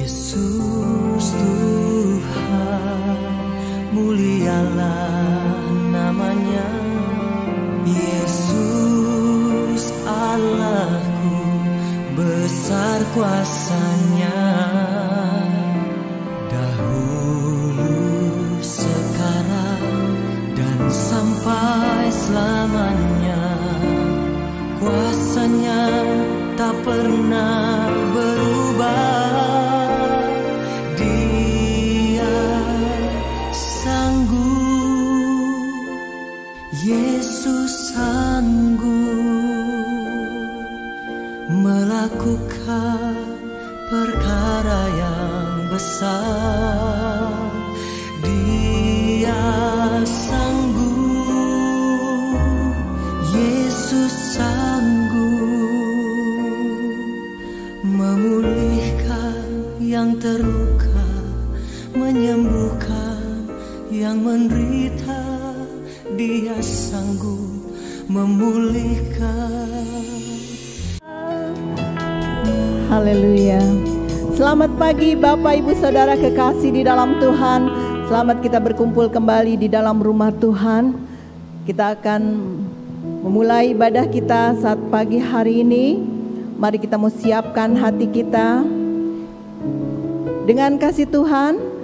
Yesus Tuhan, mulialah namanya. Yesus Allahku, besar kuasanya. Dahulu, sekarang, dan sampai selamanya. Kuasanya tak pernah berubah. Dia sanggup, Yesus sanggup melakukan perkara yang besar. Dia sanggup, Yesus sanggup memulihkan yang terluka, menyembuhkan yang menderita. Dia sanggup memulihkan. Haleluya. Selamat pagi Bapak Ibu Saudara kekasih di dalam Tuhan. Selamat kita berkumpul kembali di dalam rumah Tuhan. Kita akan memulai ibadah kita saat pagi hari ini. Mari kita mau siapkan hati kita. Dengan kasih Tuhan,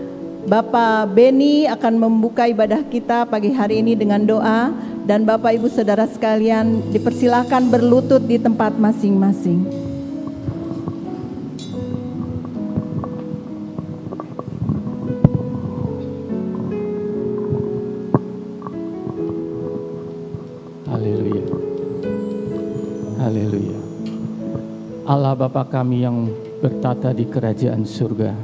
Bapak Beni akan membuka ibadah kita pagi hari ini dengan doa. Dan Bapak Ibu Saudara sekalian dipersilahkan berlutut di tempat masing-masing. Haleluya. Haleluya. Allah Bapa kami yang bertata di kerajaan surga.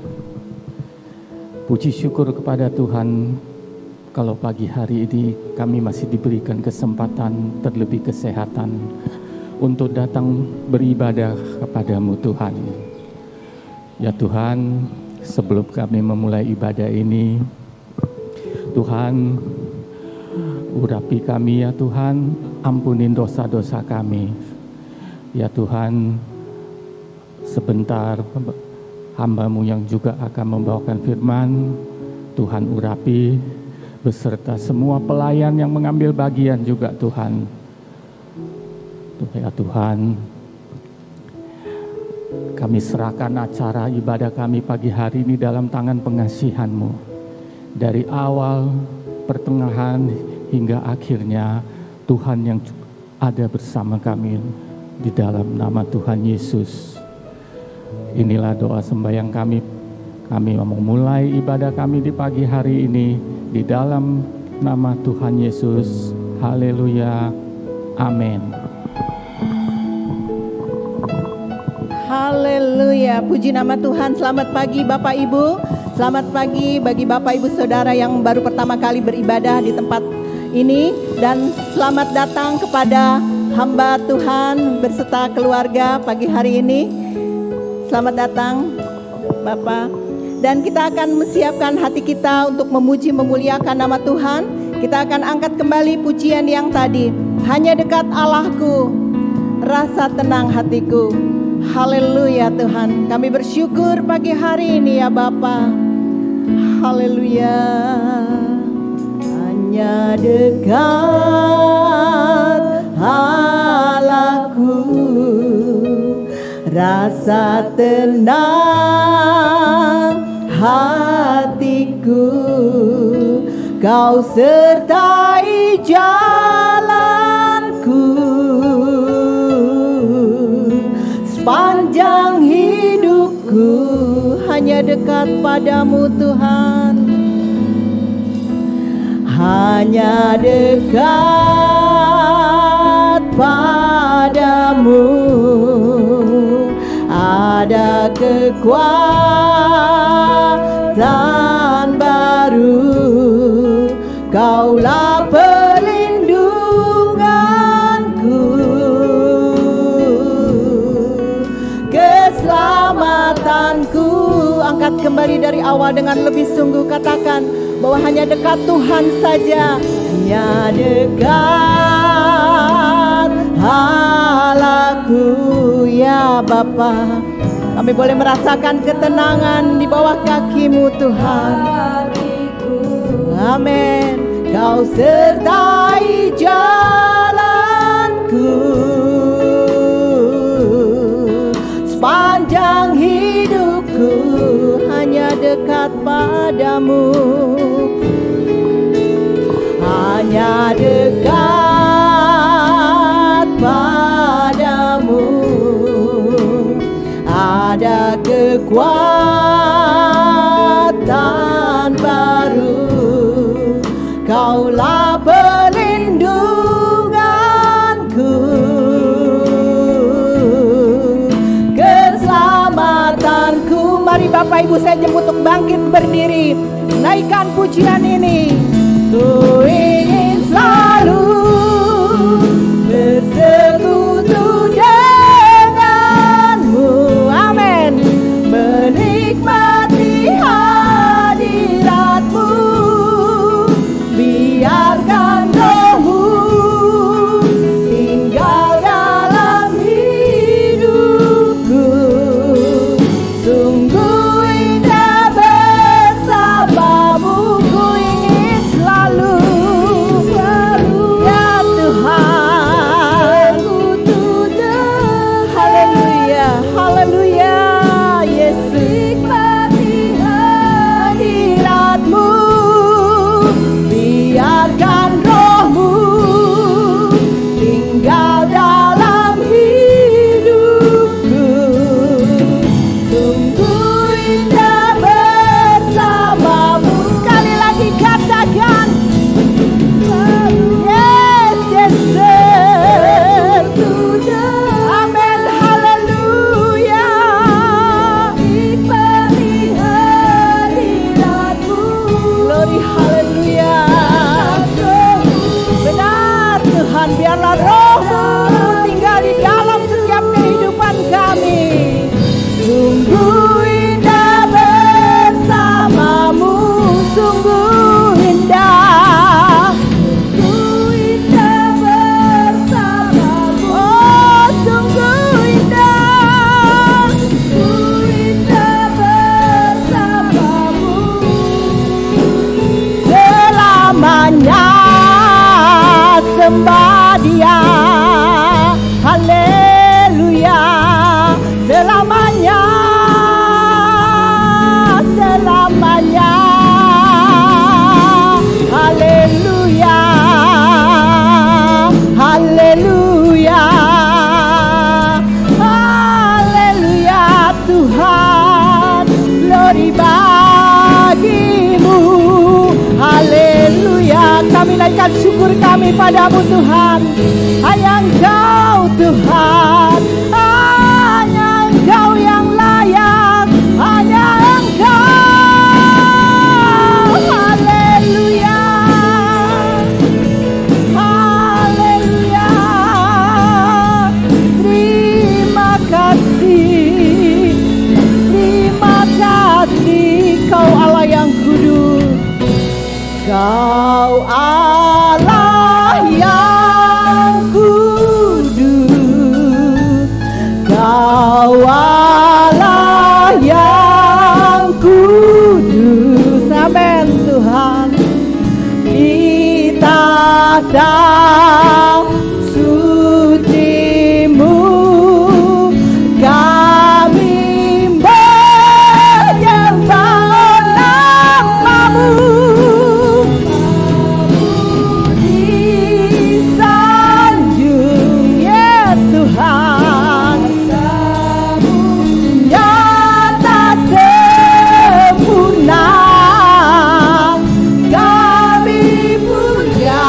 Puji syukur kepada Tuhan kalau pagi hari ini kami masih diberikan kesempatan, terlebih kesehatan untuk datang beribadah kepadamu Tuhan. Ya Tuhan, sebelum kami memulai ibadah ini, Tuhan, urapi kami ya Tuhan, ampunin dosa-dosa kami. Ya Tuhan, sebentar hamba-Mu yang juga akan membawakan firman, Tuhan urapi beserta semua pelayan yang mengambil bagian juga Tuhan. Ya Tuhan, kami serahkan acara ibadah kami pagi hari ini dalam tangan pengasihan-Mu. Dari awal, pertengahan, hingga akhirnya Tuhan yang ada bersama kami di dalam nama Tuhan Yesus. Inilah doa sembahyang kami. Kami mau mulai ibadah kami di pagi hari ini di dalam nama Tuhan Yesus. Haleluya. Amin. Haleluya. Puji nama Tuhan. Selamat pagi Bapak Ibu. Selamat pagi bagi Bapak Ibu Saudara yang baru pertama kali beribadah di tempat ini. Dan selamat datang kepada hamba Tuhan berserta keluarga pagi hari ini. Selamat datang Bapak. Dan kita akan menyiapkan hati kita untuk memuji memuliakan nama Tuhan. Kita akan angkat kembali pujian yang tadi. Hanya dekat Allahku, rasa tenang hatiku. Haleluya Tuhan. Kami bersyukur pagi hari ini ya Bapa. Haleluya. Hanya dekat Allahku, rasa tenang hatiku. Kau sertai jalanku sepanjang hidupku. Hanya dekat padamu Tuhan. Hanya dekat padamu ada kekuatan baru. Kaulah perlindunganku, keselamatanku. Angkat kembali dari awal dengan lebih sungguh, katakan bahwa hanya dekat Tuhan saja. Hanya dekat Allahku, Ya Bapa, kami boleh merasakan ketenangan di bawah kaki-Mu Tuhan. Amin. Kau sertai jalanku sepanjang hidupku, hanya dekat padamu, hanya dekat padamu. Ada kekuatan baru, Kaulah perlindunganku, keselamatanku. Mari Bapak Ibu saya jemput untuk bangkit berdiri, naikkan pujian ini. Ku ingin selalu bersekutu denganmu, amin. Menikmati hadiratmu, biarkan Roh-Mu tinggal dalam hidupku. Sungguh indah bersamamu, ku ingin selalu, ya Tuhan. Haleluya, haleluya, Yesus. Nikmati hadiratmu, biarkan Roh-Mu tinggal dalam hidupku. Sungguh indah bersamamu. Sekali lagi katakan, yes, Yesus. Amin, haleluya. Nikmati hadiratmu, glory, haleluya. Benar Tuhan, biarlah Roh-Mu tinggal di dalam setiap kehidupan kami. Sungguh indah bersamamu, sungguh indah. Sungguh indah bersamamu, oh sungguh indah. Sungguh indah bersamamu, selamanya sembah Dia, haleluya. Selamanya, selamanya, haleluya, haleluya, haleluya. Tuhan, glory bagimu, haleluya. Kami naikkan syukur kami padamu Tuhan. Hanya Engkau Tuhan, hanya Engkau yang layak, hanya Engkau, haleluya, haleluya. Terima kasih, terima kasih. Kau Allah yang kudus, Kau Allah yang kudus, Kau Allah yang kudus, amin Tuhan. Di tahta suci-Mu kami menyembah nama-Mu. Disanjung ya Tuhan, nyata sempurna kami puja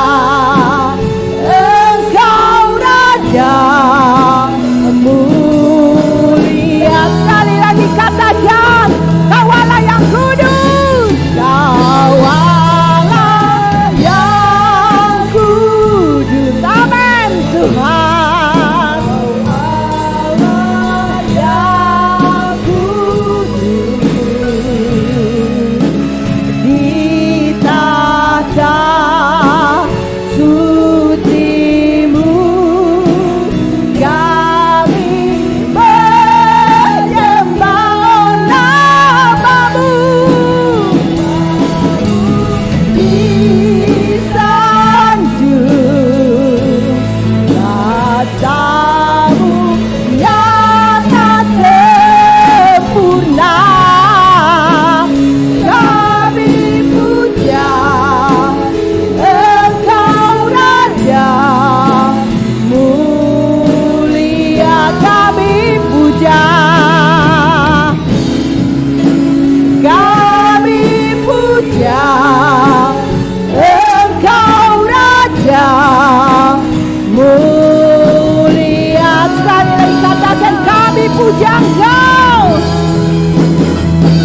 puja Engkau,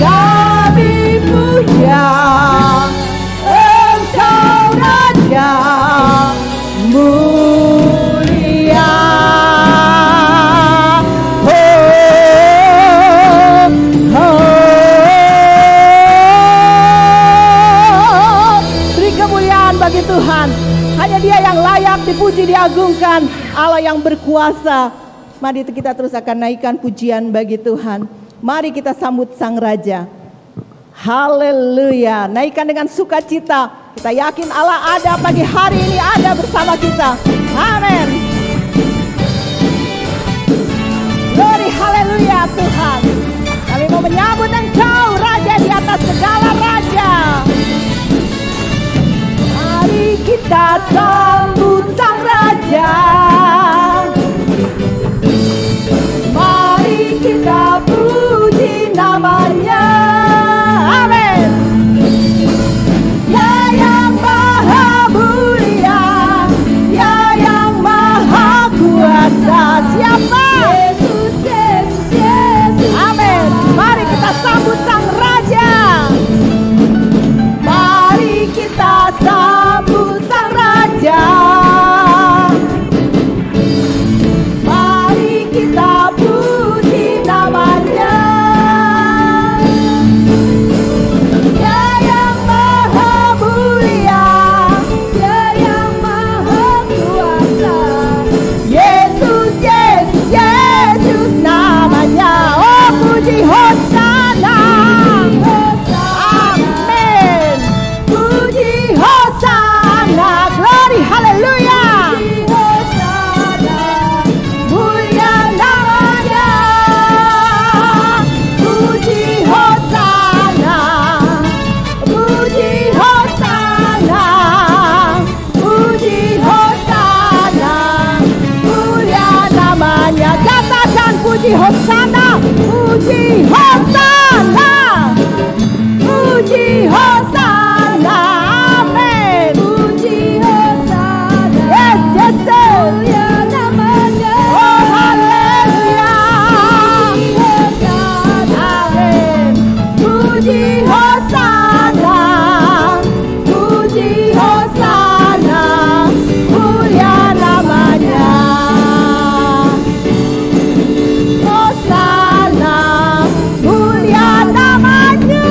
kami puja Engkau Raja mulia. Beri kemuliaan bagi Tuhan. Hanya Dia yang layak dipuji, diagungkan, Allah yang berkuasa. Mari kita terus akan naikkan pujian bagi Tuhan. Mari kita sambut Sang Raja. Haleluya. Naikkan dengan sukacita. Kita yakin Allah ada pagi hari ini, ada bersama kita. Amin. Glory haleluya Tuhan. Kami mau menyambut Engkau Raja di atas segala raja. Mari kita sambut Sang Raja. Mari kita puji namanya. Amin. Ya yang maha mulia, ya yang maha kuasa. Siapa? Yesus, Yesus, Yesus. Amin. Mari kita sambut Sang Raja. Mari kita sambut Sang Raja. Mari kita puji namanya. Ya yang maha mulia, ya yang maha kuasa. Yesus, Yesus, Yesus namanya. Oh puji Hosana. Amin. Puji Hosana. Glory haleluya. Mulia namanya. Puji Hosana. Puji Hosana. Puji Hosana. Mulia namanya. Katakan puji Hosana. Puji Hosana. Puji Hosana. Amin. Puji Hosana. Yes, yes, yes. Mulia namanya. Oh, haleluya. Amin. Puji Hosana. Puji Hosana. Mulia namanya. Hosana. Mulia namanya.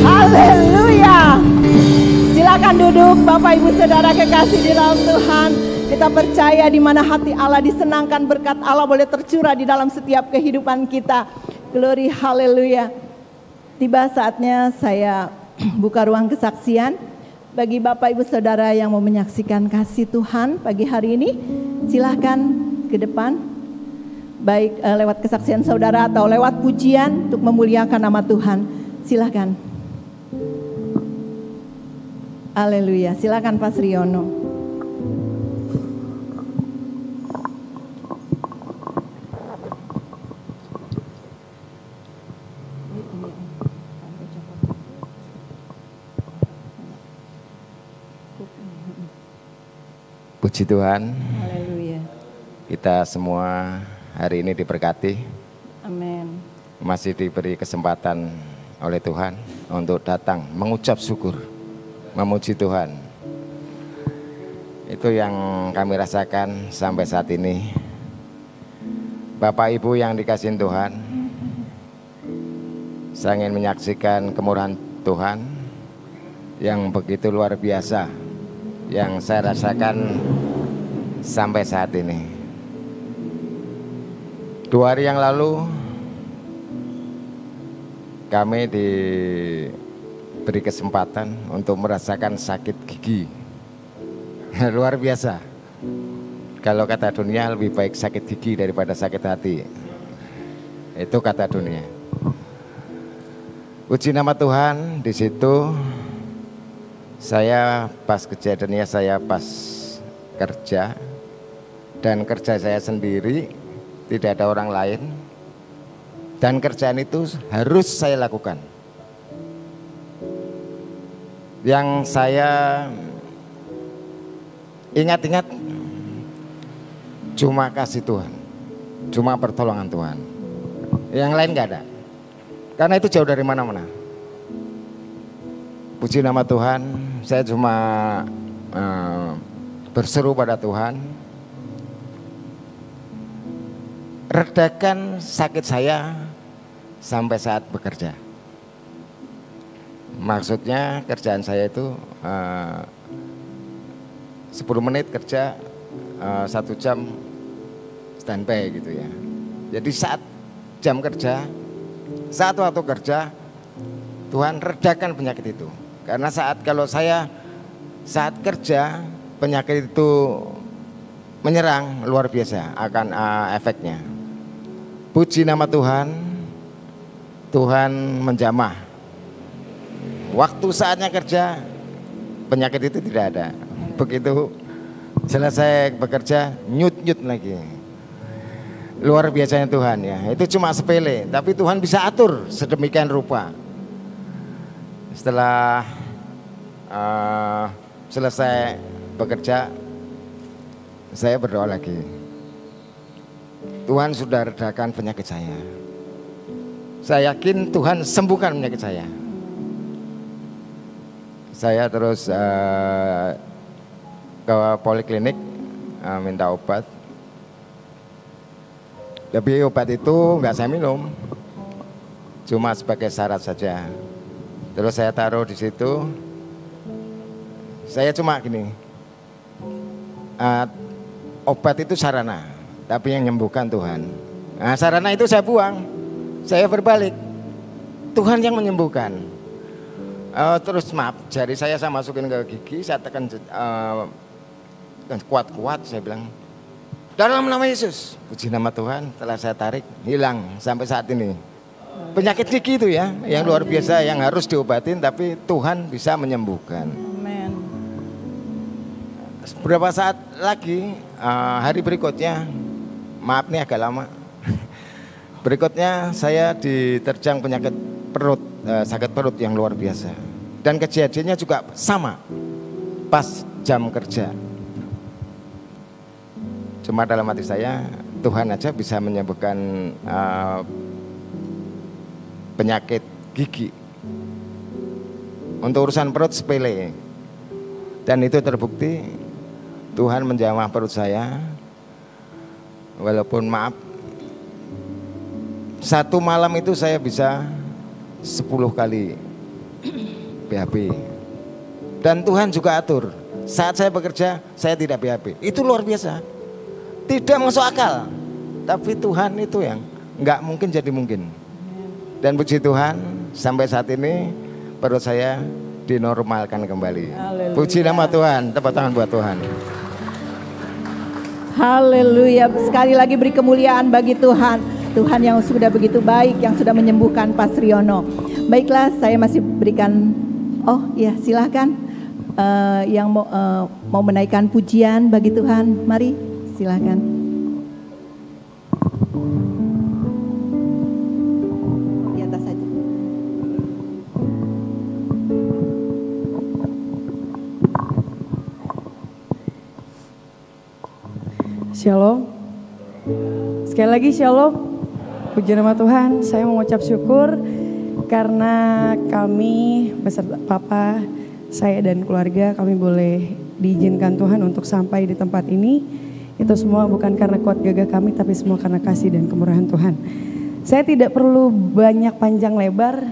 Haleluya. Silakan duduk Bapak Ibu Saudara kekasih di dalam Tuhan. Kita percaya di mana hati Allah disenangkan, berkat Allah boleh tercurah di dalam setiap kehidupan kita. Glory haleluya. Tiba saatnya saya buka ruang kesaksian bagi Bapak Ibu Saudara yang mau menyaksikan kasih Tuhan pagi hari ini. Silahkan ke depan, baik lewat kesaksian saudara atau lewat pujian untuk memuliakan nama Tuhan. Silahkan. Haleluya. Silakan Pak Sriono. Puji Tuhan, Haleluya. kita semua hari ini diberkati, Amin. masih diberi kesempatan oleh Tuhan untuk datang mengucap syukur, memuji Tuhan. Itu yang kami rasakan sampai saat ini. Bapak Ibu yang dikasihi Tuhan, saya ingin menyaksikan kemurahan Tuhan yang begitu luar biasa yang saya rasakan sampai saat ini. 2 hari yang lalu kami diberi kesempatan untuk merasakan sakit gigi. Luar biasa. Kalau kata dunia lebih baik sakit gigi daripada sakit hati. Itu kata dunia. Puji nama Tuhan, di situ saya pas kejadiannya saya pas kerja, dan kerja saya sendiri, tidak ada orang lain, dan kerjaan itu harus saya lakukan. Yang saya ingat-ingat cuma kasih Tuhan. Cuma pertolongan Tuhan. Yang lain nggak ada. Karena itu jauh dari mana-mana. Puji nama Tuhan, saya cuma berseru pada Tuhan, redakan sakit saya sampai saat bekerja. Maksudnya kerjaan saya itu 10 menit kerja, 1 jam standby gitu ya. Jadi saat jam kerja, saat waktu kerja, Tuhan redakan penyakit itu. Karena kalau saya saat kerja, penyakit itu menyerang luar biasa akan efeknya. Puji nama Tuhan, Tuhan menjamah. Waktu saatnya kerja, penyakit itu tidak ada. Begitu selesai bekerja, nyut-nyut lagi. Luar biasanya Tuhan ya. Itu cuma sepele, tapi Tuhan bisa atur sedemikian rupa. Setelah selesai bekerja, saya berdoa lagi. Tuhan sudah redakan penyakit saya. Saya yakin Tuhan sembuhkan penyakit saya. Saya terus ke poliklinik minta obat. Tapi obat itu nggak saya minum, cuma sebagai syarat saja. Terus saya taruh di situ. Saya cuma gini, obat itu sarana, tapi yang menyembuhkan Tuhan. Nah, sarana itu saya buang, saya berbalik. Tuhan yang menyembuhkan. Terus maaf, jari saya masukin ke gigi, saya tekan kuat-kuat, saya bilang, dalam nama Yesus, puji nama Tuhan. Setelah saya tarik, hilang sampai saat ini. Penyakit gigi itu ya, yang luar biasa, yang harus diobatin, tapi Tuhan bisa menyembuhkan. Amen. Beberapa saat lagi, hari berikutnya, maaf nih agak lama. Berikutnya saya diterjang penyakit perut, sakit perut yang luar biasa. Dan kejadiannya juga sama, pas jam kerja. Cuma dalam hati saya, Tuhan aja bisa menyembuhkan penyakit gigi. Untuk urusan perut sepele. Dan itu terbukti, Tuhan menjamah perut saya. Walaupun maaf, 1 malam itu saya bisa 10 kali BAB. Dan Tuhan juga atur. Saat saya bekerja, saya tidak BAB. Itu luar biasa. Tidak masuk akal. Tapi Tuhan itu yang nggak mungkin jadi mungkin. Dan puji Tuhan, sampai saat ini perut saya dinormalkan kembali. Haleluya. Puji nama Tuhan, tepuk tangan buat Tuhan. Haleluya. Sekali lagi beri kemuliaan bagi Tuhan. Tuhan yang sudah begitu baik, yang sudah menyembuhkan Pak Riono. Baiklah, saya masih berikan, silahkan yang mau menaikkan pujian bagi Tuhan. Mari, silahkan. Di atas saja. Shalom. Sekali lagi shalom. Puji nama Tuhan, saya mengucap syukur karena kami beserta Papa, saya dan keluarga, kami boleh diizinkan Tuhan untuk sampai di tempat ini. Itu semua bukan karena kuat gagah kami, tapi semua karena kasih dan kemurahan Tuhan. Saya tidak perlu banyak panjang lebar,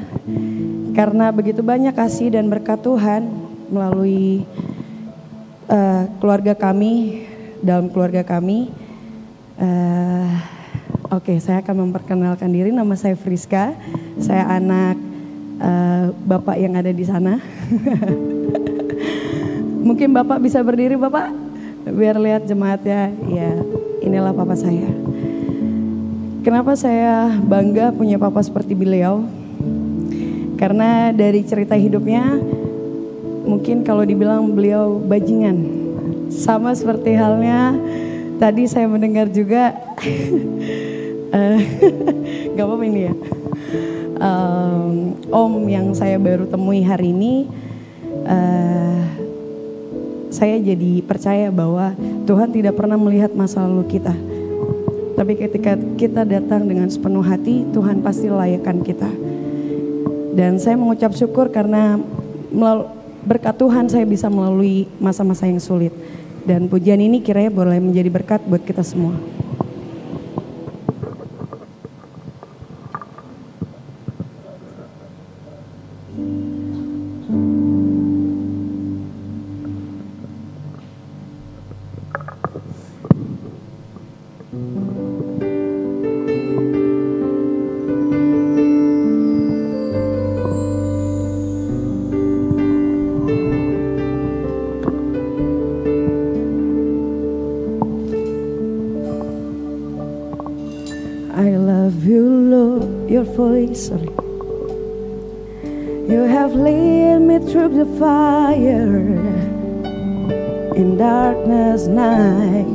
karena begitu banyak kasih dan berkat Tuhan melalui keluarga kami, dalam keluarga kami. Oke, saya akan memperkenalkan diri. Nama saya Friska. Saya anak Bapak yang ada di sana. Mungkin Bapak bisa berdiri, Bapak, biar lihat jemaatnya. Ya, inilah Papa saya. Kenapa saya bangga punya Papa seperti beliau? Karena dari cerita hidupnya, mungkin kalau dibilang beliau bajingan. Sama seperti halnya tadi saya mendengar juga. Gak apa-apa ini ya. Om yang saya baru temui hari ini, saya jadi percaya bahwa Tuhan tidak pernah melihat masa lalu kita. Tapi ketika kita datang dengan sepenuh hati, Tuhan pasti layakkan kita. Dan saya mengucap syukur karena berkat Tuhan saya bisa melalui masa-masa yang sulit. Dan pujian ini kiranya boleh menjadi berkat buat kita semua. I love you, Lord, your voice. Sorry. You have led me through the fire in darkness night.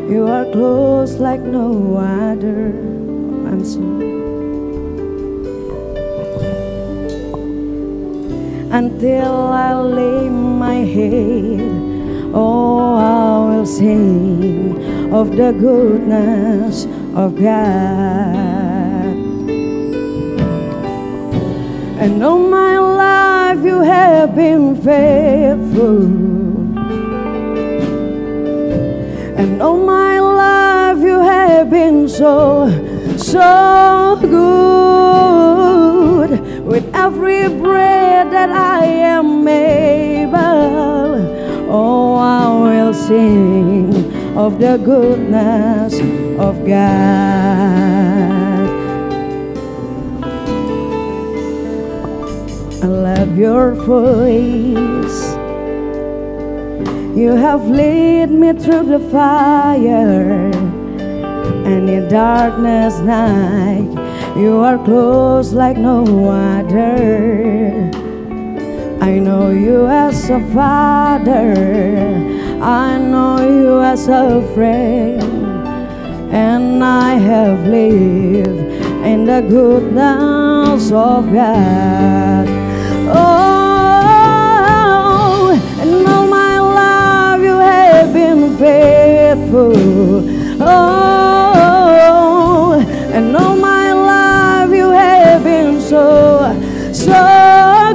You are close like no other. I'm sorry. Until I lay my head, oh, I will sing of the goodness of God. And all my life you have been faithful. And all my life you have been so good. With every breath that I am able, oh, I will sing of the goodness of God. I love your voice. You have led me through the fire, and in darkness night you are close like no other. I know you as a father, I know you as a friend, and I have lived in the goodness of God. Oh, and all my life you have been faithful. Oh, and all my life you have been so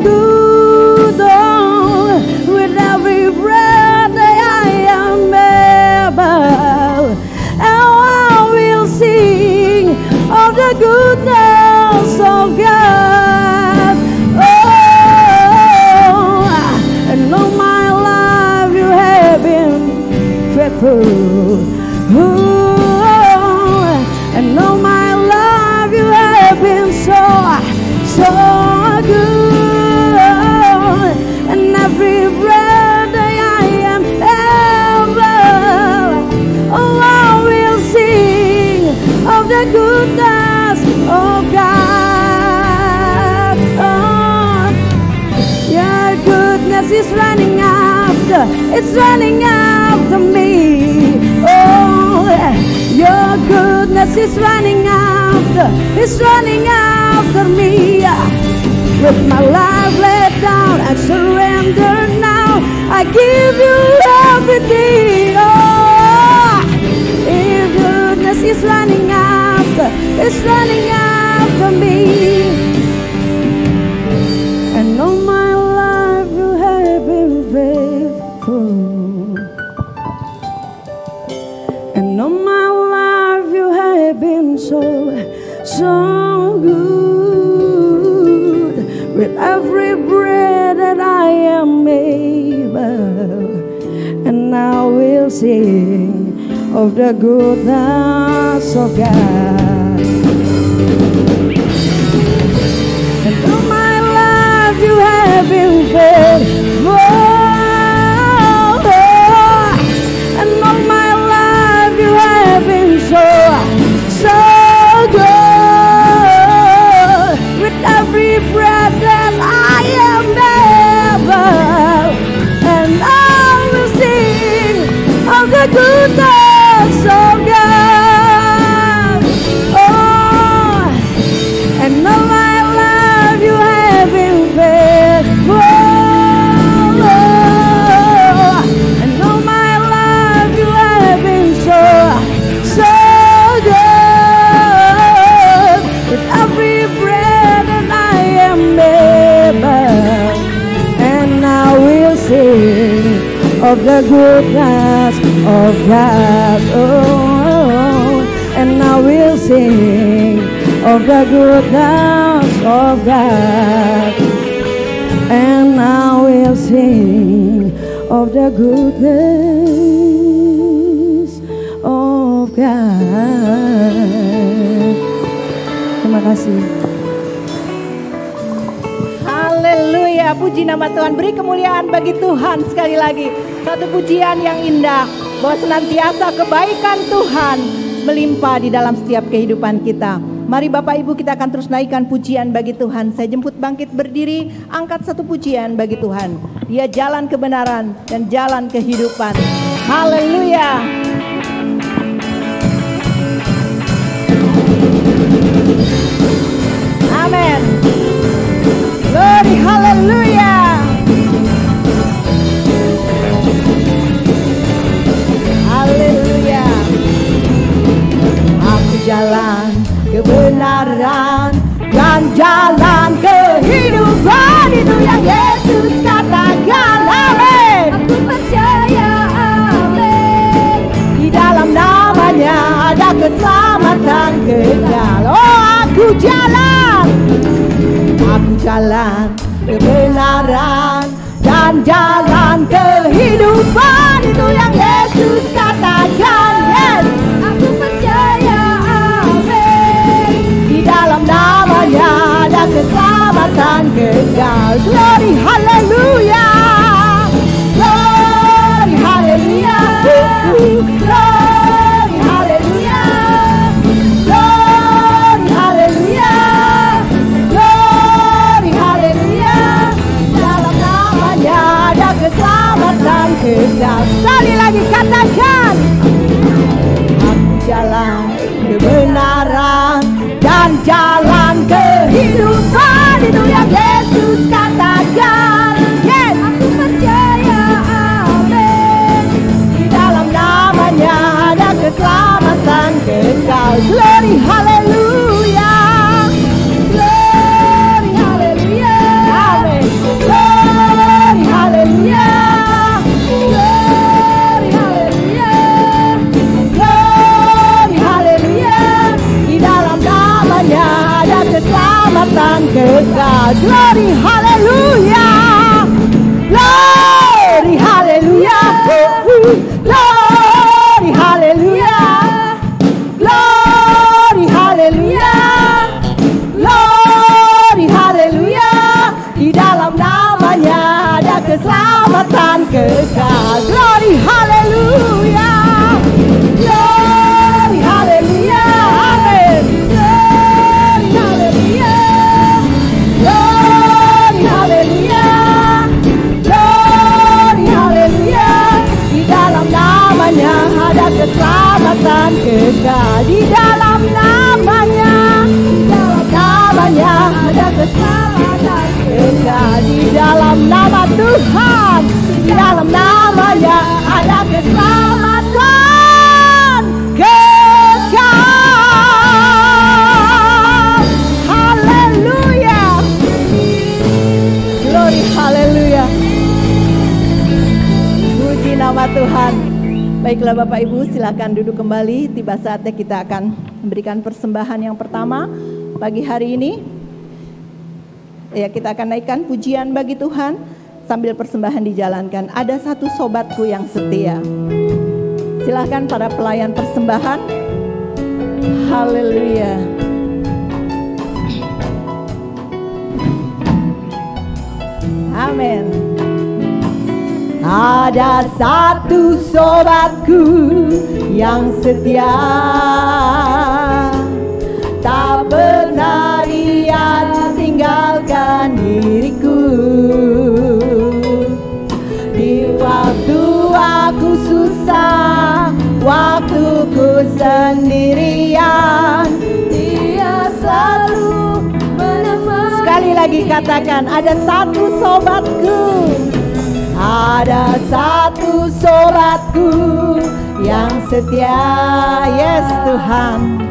good. Oh, with every breath that I am able, I will sing of the goodness of God. Oh, and all my life you have been faithful. Oh, and all my life you have been so good. And every breath that I am able, oh, I will sing of the goodness of God. Oh, your goodness is running after, it's running after me. Oh, your goodness is running after, it's running after me. With my life laid down, I surrender now. I give you everything. Oh, your goodness is running after, it's running after me. And all my life you have been faithful. And all my life you have been so good. With every breath that I am able, and I will sing of the goodness of God. And all my life you have been faithful. And all my life you have been so good. With every breath that I am able, and I will sing of the goodness of God. Oh, of the goodness of God. Oh, and I will sing of the goodness of God. And I will sing of the goodness of God. Terima kasih. Haleluya, puji nama Tuhan. Beri kemuliaan bagi Tuhan sekali lagi. Satu pujian yang indah, bahwa senantiasa kebaikan Tuhan melimpah di dalam setiap kehidupan kita. Mari Bapak Ibu, kita akan terus naikkan pujian bagi Tuhan. Saya jemput bangkit berdiri, angkat satu pujian bagi Tuhan. Dia jalan kebenaran dan jalan kehidupan. Haleluya. Amin. Glory, haleluya. Haleluya. Aku jalan kebenaran dan jalan kehidupan, itu yang Yesus katakan. Amin. Aku percaya, amin. Di dalam namanya ada keselamatan kekal. Oh, aku jalan kebenaran dan jalan kehidupan, itu yang Yesus katakan. Yes. Aku percaya, amin. Di dalam namanya ada keselamatan kekal. Glory, haleluya. Glory, haleluya. Glory, haleluya. Glory, haleluya. Glory, haleluya. Dalam namanya ada keselamatan kekal. Sekali lagi katakan. Aku jalan kebenaran dan jalan kehidupan, itu yang Yesus katakan. Yes. Aku percaya, amin. Di dalam namanya ada keselamatan kekal. Glory, haleluya. Glory, haleluya. Amin. Glory, haleluya. Glory, haleluya. Glory, haleluya. Di dalam namanya ada keselamatan kekal. Glory, haleluya. Glory, haleluya. Glory, haleluya. Glory, haleluya. Glory, haleluya. Di dalam namanya ada keselamatan kekal. Glory, haleluya. Glory, haleluya. Amin. Glory, haleluya. Glory, haleluya. Glory, haleluya. Di dalam namanya ada keselamatan kekal. Di dalam namanya ada keselamatan kekal. Di dalam nama Tuhan, di dalam namanya ada keselamatan kekal. Haleluya. Glory, haleluya. Puji nama Tuhan. Baiklah Bapak Ibu, silakan duduk kembali. Tiba saatnya kita akan memberikan persembahan yang pertama pagi hari ini. Ya, kita akan naikkan pujian bagi Tuhan sambil persembahan dijalankan. Ada satu sobatku yang setia. Silakan para pelayan persembahan. Haleluya. Amin. Ada satu sobatku yang setia, tak pernah dia tinggalkan diriku. Di waktu aku susah, waktuku sendirian, dia selalu menemani. Sekali lagi katakan, ada satu sobatku. Ada satu sobatku yang setia, yes Tuhan,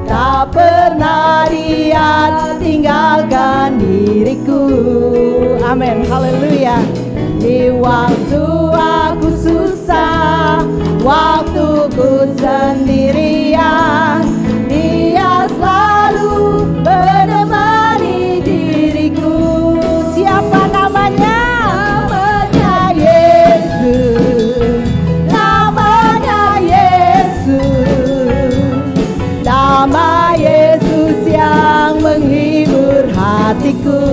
tak pernah dia tinggalkan diriku. Amin, haleluya. Di waktu aku waktuku sendirian. Dia selalu menemani diriku. Siapa namanya? Namanya Yesus. Namanya Yesus. Nama Yesus yang menghibur hatiku.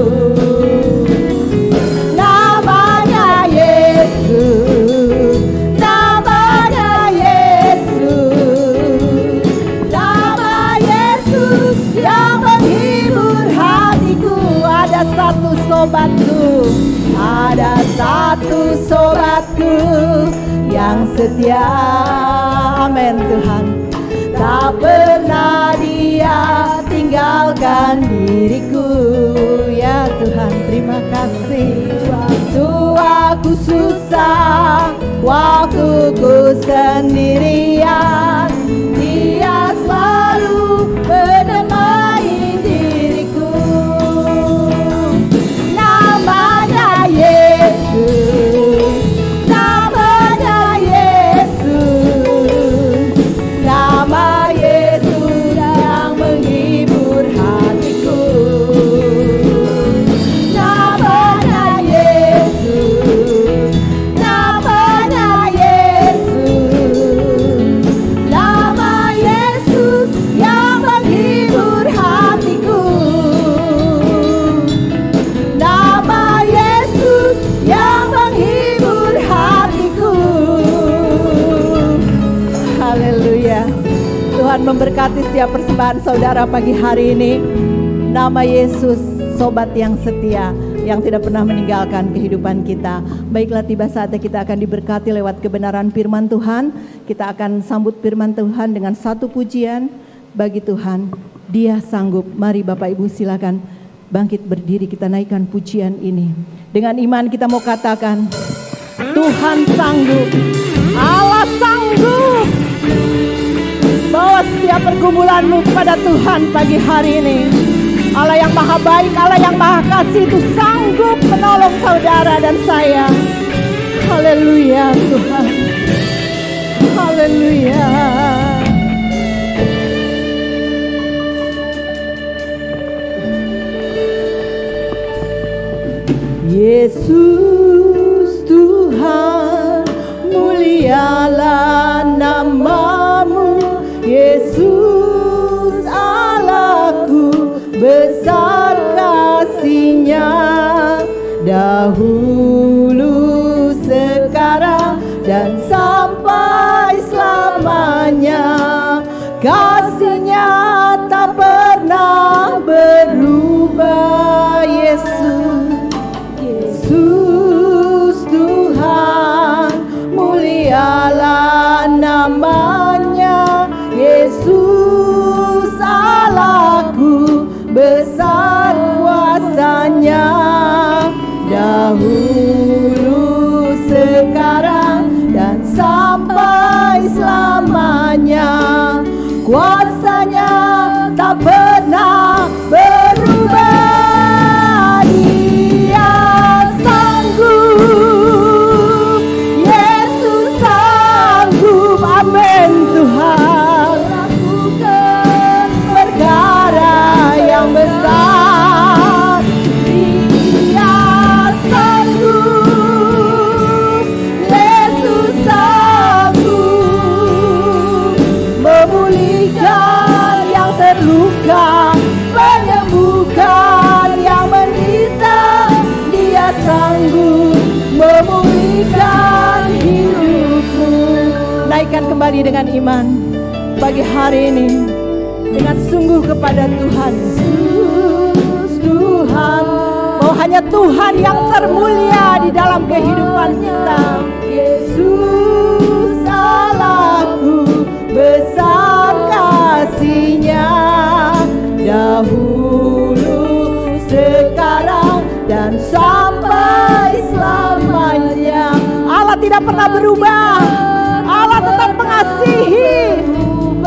Namanya Yesus. Namanya Yesus. Nama Yesus yang menghibur hatiku. Ada satu sobatku, ada satu sobatku yang setia. Amin Tuhan. Tak pernah dia tinggalkan diriku. Ya Tuhan, terima kasih. Waktu aku susah, waktuku sendirian, dia selalu menemani diriku. Namanya Yesus. Namanya Yesus. Nama Yesus yang menghibur hatiku. Namanya Yesus. Namanya Yesus. Nama Yesus yang menghibur hatiku. Nama Yesus yang menghibur hatiku. Haleluya. Tuhan memberkati setiap persembahan saudara pagi hari ini. Nama Yesus, sobat yang setia, yang tidak pernah meninggalkan kehidupan kita. Baiklah, tiba saatnya kita akan diberkati lewat kebenaran firman Tuhan. Kita akan sambut firman Tuhan dengan satu pujian bagi Tuhan. Dia sanggup. Mari Bapak Ibu silakan bangkit berdiri, kita naikkan pujian ini. Dengan iman kita mau katakan, Tuhan sanggup. Allah sanggup. Bawa setiap pergumulanmu kepada Tuhan pagi hari ini. Allah yang maha baik, Allah yang maha kasih itu sanggup menolong saudara dan saya. Haleluya Tuhan. Haleluya. Yesus Tuhan, mulialah namamu. Yesus Allahku, besar kasih-Nya. Dahulu, sekarang, dan sampai selamanya. Kasih-Nya tak pernah berubah. Yesus Tuhan, mulialah namanya. Yesus Allahku, besar kuasa-Nya. Dahulu, sekarang, dan sampai selamanya. Kuasa-Nya tak pernah berubah. Dia sanggup. Yesus sanggup. Amin Tuhan. Lakukan perkara yang besar. Dia sanggup. Yesus sanggup memulihkan yang terluka, menyembuhkan yang menderita. Dia sanggup memulihkan hidupmu. Naikkan kembali dengan iman pagi hari ini dengan sungguh kepada Tuhan. Tuhan, bahwa hanya Tuhan yang termulia di dalam kehidupan kita. Yesus Allahku, besar kasih-Nya. Dahulu, sekarang, dan sampai selamanya. Allah tidak pernah berubah. Allah tetap mengasihi.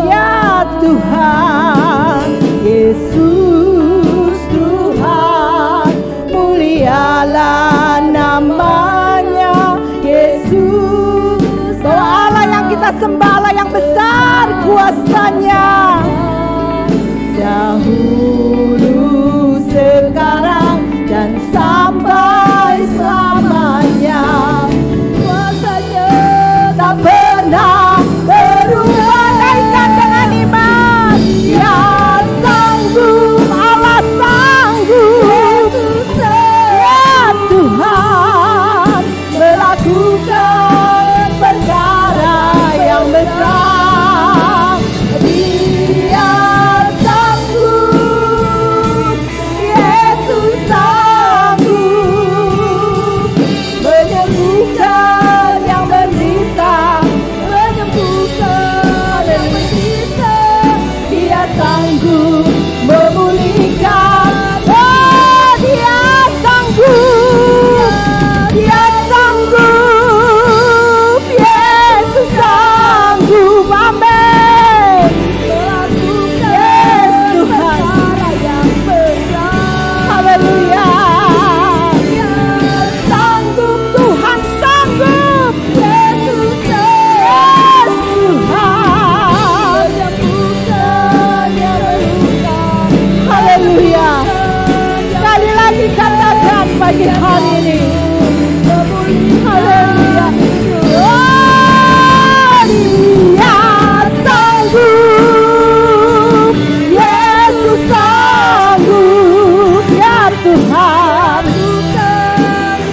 Ya Tuhan, Yesus Tuhan, mulialah namanya. Yesus, bahwa Allah yang kita kuasanya, dahulu, sekarang, dan sampai selamanya. Kuasanya tak pernah berubah. Naikkan dengan iman. Dia sanggup, Allah sanggup, ya Tuhan, melakukan perkara yang besar. Dia sanggup, Yesus sanggup, menyembuhkan yang menderita, menyembuhkan yang menderita. Dia sanggup memulihkan. Oh, dia sanggup, dia sanggup, Yesus sanggup. Amin. Yes, Tuhan. Haleluya. Sanggup, Tuhan sanggup. Yesus yes, Tuhan. Haleluya. Sekali lagi katakan pagi hari ini. Haleluya. Oh, dia sanggup, Yesus sanggup, ya Tuhan,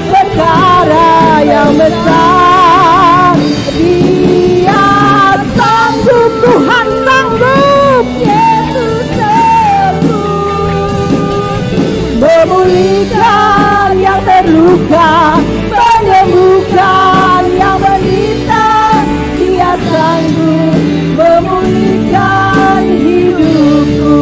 perkara yang besar. Dia sanggup, Tuhan sanggup, Yesus sanggup, memulihkan yang terluka, menyembuhkan yang menderita. Dia sanggup memulihkan hidupku.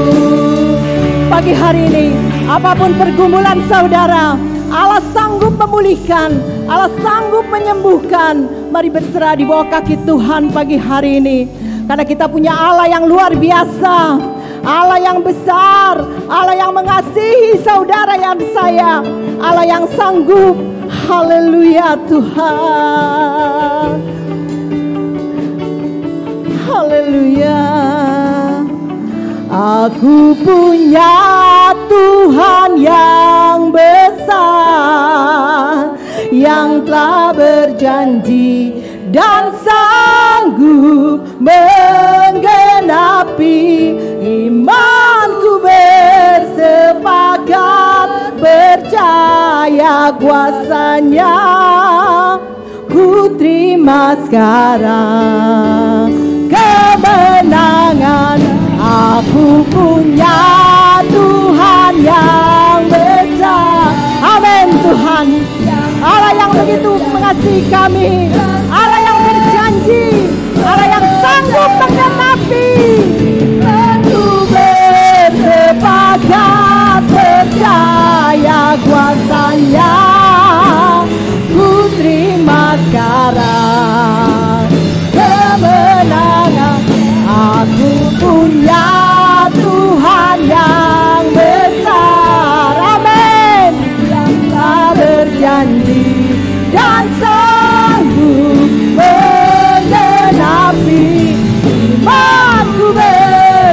Pagi hari ini, apapun pergumulan saudara, Allah sanggup memulihkan, Allah sanggup menyembuhkan. Mari berserah di bawah kaki Tuhan pagi hari ini. Karena kita punya Allah yang luar biasa, Allah yang besar, Allah yang mengasihi saudara yang saya, Allah yang sanggup. Haleluya Tuhan. Haleluya. Aku punya Tuhan yang besar, yang telah berjanji dan sanggup menggenapi. Imanku bersepakat, percaya kuasanya. Ku terima sekarang kemenangan. Aku punya Tuhan yang besar. Amin Tuhan. Allah yang begitu mengasihi kami, Allah yang berjanji, Allah yang sanggup menggenapi. Aku bersepakat, percaya kuasanya. Ku terima sekarang kemenangan. Aku punya Tuhan yang besar. Amin. Yang telah berjanji dan sanggup menggenapi. Imanku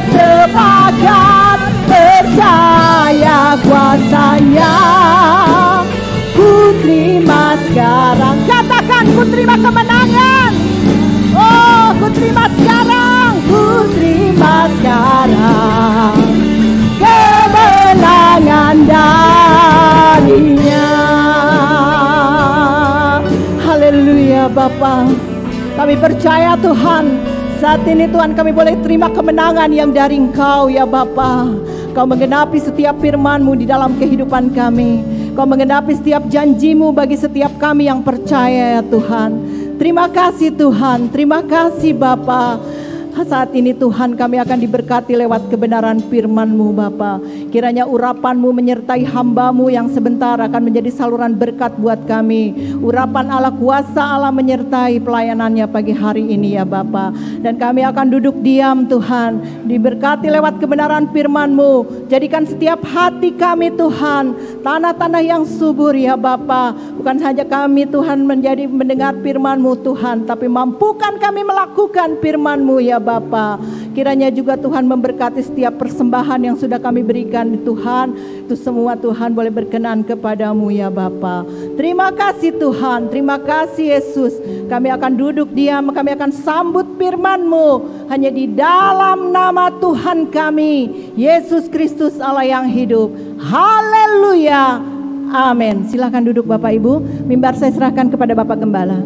bersepakat, percaya kuasanya. Ku terima sekarang. Katakan, ku terima kemenangan. Oh, ku terima sekarang. Ku terima sekarang kemenangan darinya. Haleluya Bapa. Kami percaya Tuhan, saat ini Tuhan kami boleh terima kemenangan yang dari Engkau ya Bapa. Kau menggenapi setiap firman-Mu di dalam kehidupan kami. Kau menggenapi setiap janji-Mu bagi setiap kami yang percaya ya Tuhan. Terima kasih Tuhan, terima kasih Bapa. Saat ini Tuhan kami akan diberkati lewat kebenaran firman-Mu Bapa. Kiranya urapan-Mu menyertai hamba-Mu yang sebentar akan menjadi saluran berkat buat kami. Urapan Allah, kuasa Allah menyertai pelayanannya pagi hari ini ya Bapa. Dan kami akan duduk diam Tuhan, diberkati lewat kebenaran firman-Mu. Jadikan setiap hati kami Tuhan tanah-tanah yang subur ya Bapa. Bukan saja kami Tuhan menjadi mendengar firman-Mu Tuhan, tapi mampukan kami melakukan firman-Mu ya Bapa. Kiranya juga Tuhan memberkati setiap persembahan yang sudah kami berikan Tuhan. Itu semua Tuhan boleh berkenan kepadamu ya Bapa. Terima kasih Tuhan, terima kasih Yesus. Kami akan duduk diam, kami akan sambut firman-Mu hanya di dalam nama Tuhan kami, Yesus Kristus Allah yang hidup. Haleluya. Amin. Silakan duduk Bapak Ibu. Mimbar saya serahkan kepada Bapak Gembala.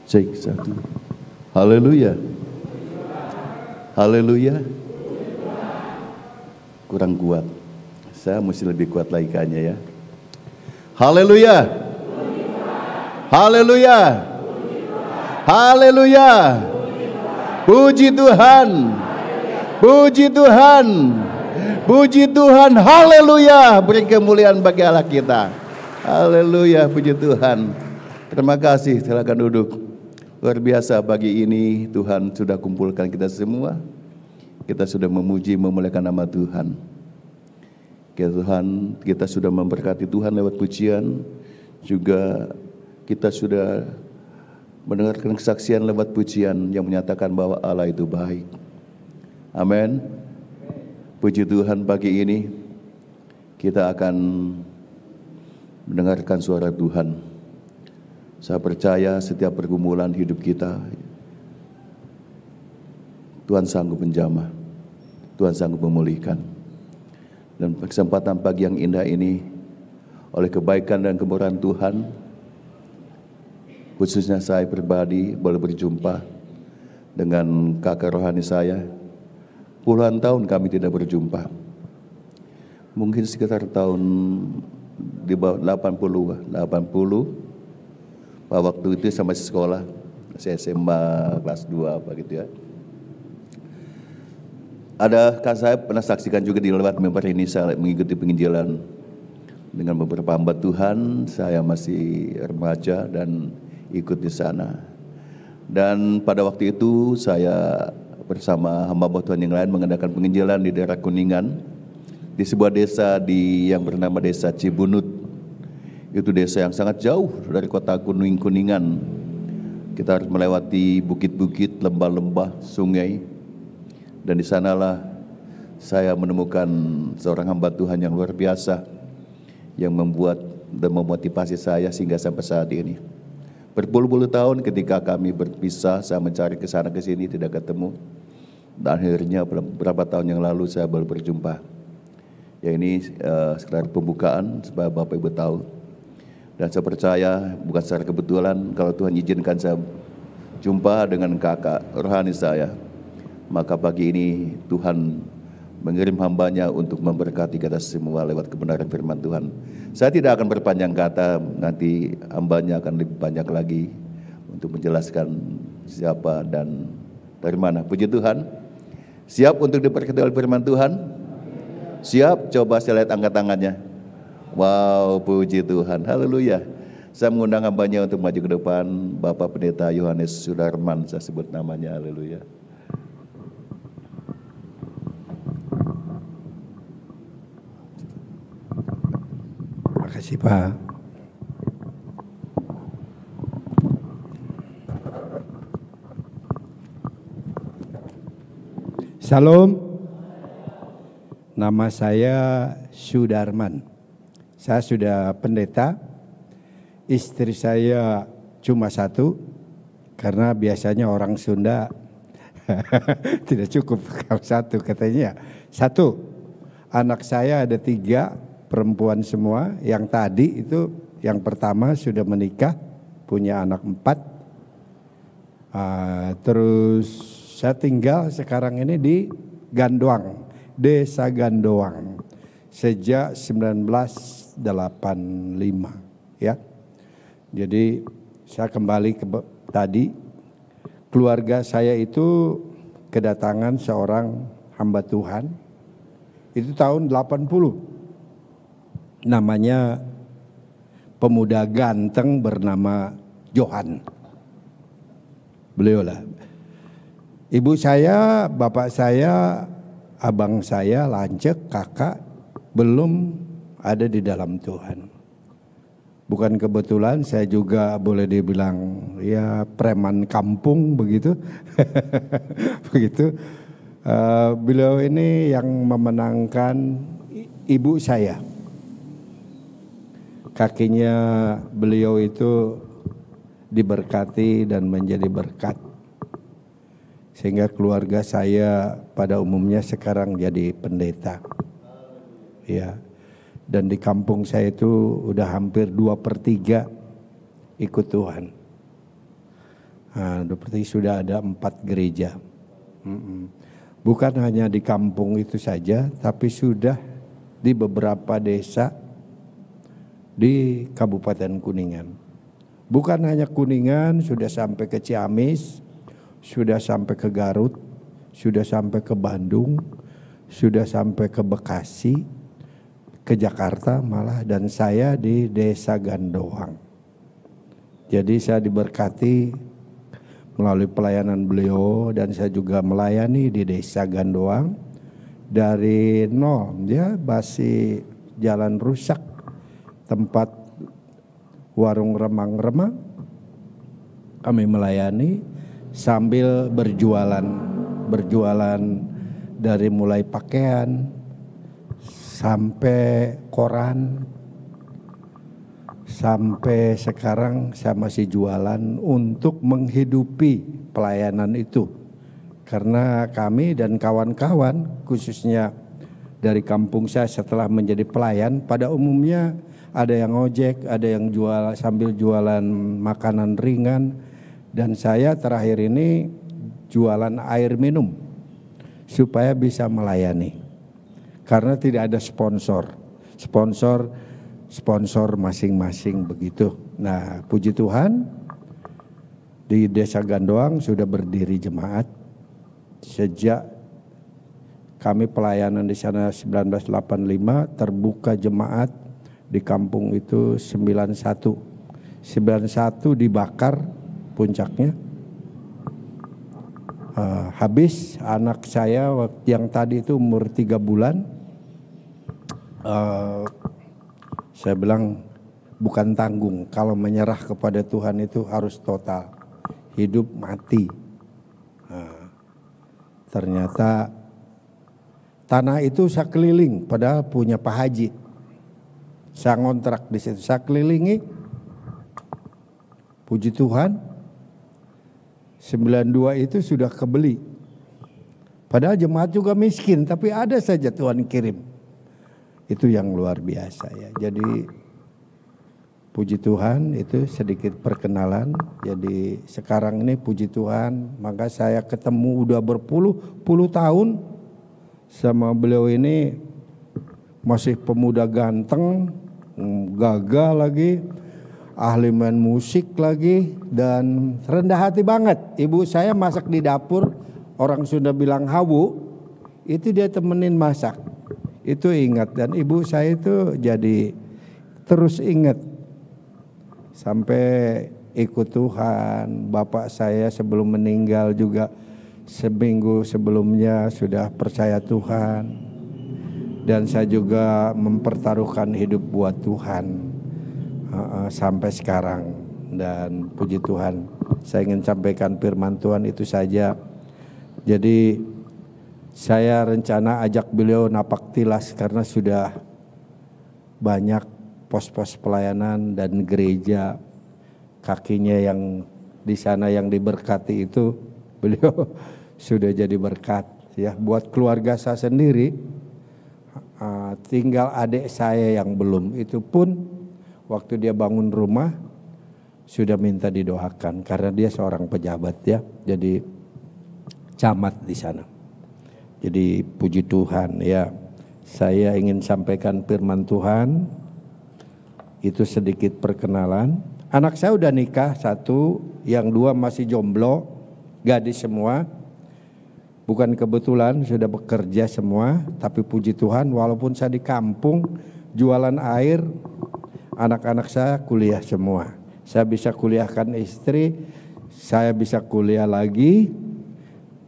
Cek satu. Haleluya. Haleluya. Kurang kuat. Saya mesti lebih kuat lagi kayaknya ya. Haleluya. Haleluya. Haleluya. Puji Tuhan. Puji Tuhan. Puji Tuhan. Haleluya. Beri kemuliaan bagi Allah kita. Haleluya. Puji Tuhan. Terima kasih. Silakan duduk. Luar biasa pagi ini Tuhan sudah kumpulkan kita semua. Kita sudah memuji memuliakan nama Tuhan. Tuhan, kita sudah memberkati Tuhan lewat pujian. Juga kita sudah mendengarkan kesaksian lewat pujian yang menyatakan bahwa Allah itu baik. Amin. Puji Tuhan pagi ini kita akan mendengarkan suara Tuhan. Saya percaya setiap pergumulan hidup kita, Tuhan sanggup menjamah, Tuhan sanggup memulihkan. Dan kesempatan pagi yang indah ini, oleh kebaikan dan kemurahan Tuhan, khususnya saya pribadi boleh berjumpa dengan kakak rohani saya. Puluhan tahun kami tidak berjumpa. Mungkin sekitar tahun di bawah 80. Waktu itu sama sekolah, saya SMA kelas 2 apa gitu ya. Kan saya pernah saksikan juga di lewat mimbar ini, saya mengikuti penginjilan dengan beberapa hamba Tuhan. Saya masih remaja dan ikut di sana. Dan pada waktu itu saya bersama hamba Tuhan yang lain mengadakan penginjilan di daerah Kuningan, di sebuah desa yang bernama Desa Cibunut. Itu desa yang sangat jauh dari kota Kuningan. Kita harus melewati bukit-bukit, lembah-lembah, sungai. Dan di sanalah saya menemukan seorang hamba Tuhan yang luar biasa, yang membuat dan memotivasi saya sehingga sampai saat ini. Berpuluh-puluh tahun ketika kami berpisah, saya mencari ke sana ke sini tidak ketemu. Dan akhirnya beberapa tahun yang lalu saya baru berjumpa. Ya ini sekedar pembukaan supaya Bapak Ibu tahu. Dan saya percaya bukan secara kebetulan kalau Tuhan izinkan saya jumpa dengan kakak rohani saya. Maka pagi ini Tuhan mengirim hambanya untuk memberkati kita semua lewat kebenaran firman Tuhan. Saya tidak akan berpanjang kata, nanti hambanya akan lebih banyak lagi untuk menjelaskan siapa dan dari mana. Puji Tuhan. Siap untuk diberkati oleh firman Tuhan? Siap? Coba saya lihat angkat tangannya. Wow, puji Tuhan, haleluya. Saya mengundang hambanya untuk maju ke depan, Bapak Pendeta Yohanes Sudarman, saya sebut namanya, haleluya. Terima kasih Pak. Salam, nama saya Sudarman. Saya sudah pendeta, istri saya cuma satu, karena biasanya orang Sunda tidak cukup kalau satu katanya. Satu, anak saya ada 3, perempuan semua. Yang tadi itu yang pertama sudah menikah, punya anak 4. Terus saya tinggal sekarang ini di Gandoang, Desa Gandoang, sejak 1985 ya. Jadi saya kembali ke tadi, keluarga saya itu kedatangan seorang hamba Tuhan Itu tahun 80. Namanya pemuda ganteng bernama Johan. Beliau lah. Ibu saya, bapak saya, abang saya, lancek, kakak belum ada di dalam Tuhan. Bukan kebetulan, saya juga boleh dibilang ya preman kampung begitu. Begitu. Beliau ini yang memenangkan ibu saya. Kakinya beliau itu diberkati dan menjadi berkat. Sehingga keluarga saya pada umumnya sekarang jadi pendeta. Ya. Dan di kampung saya itu udah hampir 2/3 ikut Tuhan. Nah, 2/3 sudah ada 4 gereja. Bukan hanya di kampung itu saja, tapi sudah di beberapa desa di Kabupaten Kuningan. Bukan hanya Kuningan, sudah sampai ke Ciamis, sudah sampai ke Garut, sudah sampai ke Bandung, sudah sampai ke Bekasi, ke Jakarta malah, dan saya di Desa Gandoang. Jadi saya diberkati melalui pelayanan beliau, dan saya juga melayani di Desa Gandoang dari nol, ya masih jalan rusak, tempat warung remang-remang, kami melayani sambil berjualan dari mulai pakaian sampai koran, sampai sekarang saya masih jualan untuk menghidupi pelayanan itu. Karena kami dan kawan-kawan khususnya dari kampung saya setelah menjadi pelayan pada umumnya ada yang ojek, ada yang jual sambil jualan makanan ringan, dan saya terakhir ini jualan air minum supaya bisa melayani. Karena tidak ada sponsor masing-masing begitu. Nah, puji Tuhan di Desa Gandoang sudah berdiri jemaat sejak kami pelayanan di sana 1985, terbuka jemaat di kampung itu 91 dibakar puncaknya. Habis anak saya yang tadi itu umur 3 bulan. Saya bilang bukan tanggung, kalau menyerah kepada Tuhan itu harus total, hidup mati. Ternyata tanah itu saya keliling, padahal punya Pak Haji. Saya ngontrak di situ, saya kelilingi. Puji Tuhan, 92 itu sudah kebeli. Padahal jemaat juga miskin, tapi ada saja Tuhan kirim. Itu yang luar biasa ya. Jadi puji Tuhan, itu sedikit perkenalan. Jadi sekarang ini puji Tuhan, maka saya ketemu udah berpuluh-puluh tahun sama beliau ini, masih pemuda ganteng, gagah lagi, ahli main musik lagi, dan rendah hati banget. Ibu saya masak di dapur, orang Sunda bilang hawu, itu dia temenin masak. Itu ingat, dan ibu saya itu jadi terus ingat sampai ikut Tuhan. Bapak saya sebelum meninggal juga seminggu sebelumnya sudah percaya Tuhan, dan saya juga mempertaruhkan hidup buat Tuhan sampai sekarang. Dan puji Tuhan, saya ingin sampaikan firman Tuhan itu saja. Jadi saya rencana ajak beliau napak tilas karena sudah banyak pos-pos pelayanan dan gereja kakinya yang di sana yang diberkati itu, beliau sudah jadi berkat ya buat keluarga saya sendiri. Tinggal adik saya yang belum, itu pun waktu dia bangun rumah sudah minta didoakan karena dia seorang pejabat ya, jadi camat di sana. Jadi puji Tuhan ya, saya ingin sampaikan firman Tuhan. Itu sedikit perkenalan. Anak saya udah nikah 1, yang 2 masih jomblo, gadis semua. Bukan kebetulan sudah bekerja semua, tapi puji Tuhan walaupun saya di kampung jualan air, anak-anak saya kuliah semua. Saya bisa kuliahkan istri, saya bisa kuliah lagi,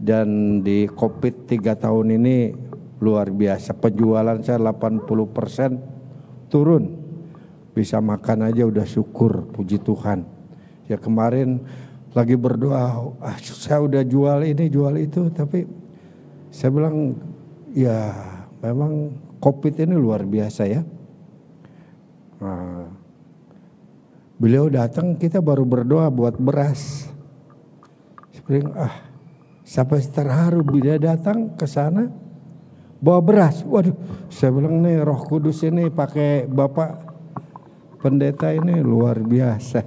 dan di COVID 3 tahun ini luar biasa. Penjualan saya 80% turun. Bisa makan aja udah syukur, puji Tuhan. Ya kemarin lagi berdoa, saya udah jual ini jual itu, tapi saya bilang ya memang COVID ini luar biasa ya. Nah, beliau datang, kita baru berdoa buat beras. Saya bilang sampai terharu bila datang ke sana bawa beras. Waduh, saya bilang nih Roh Kudus ini pakai Bapak pendeta ini luar biasa.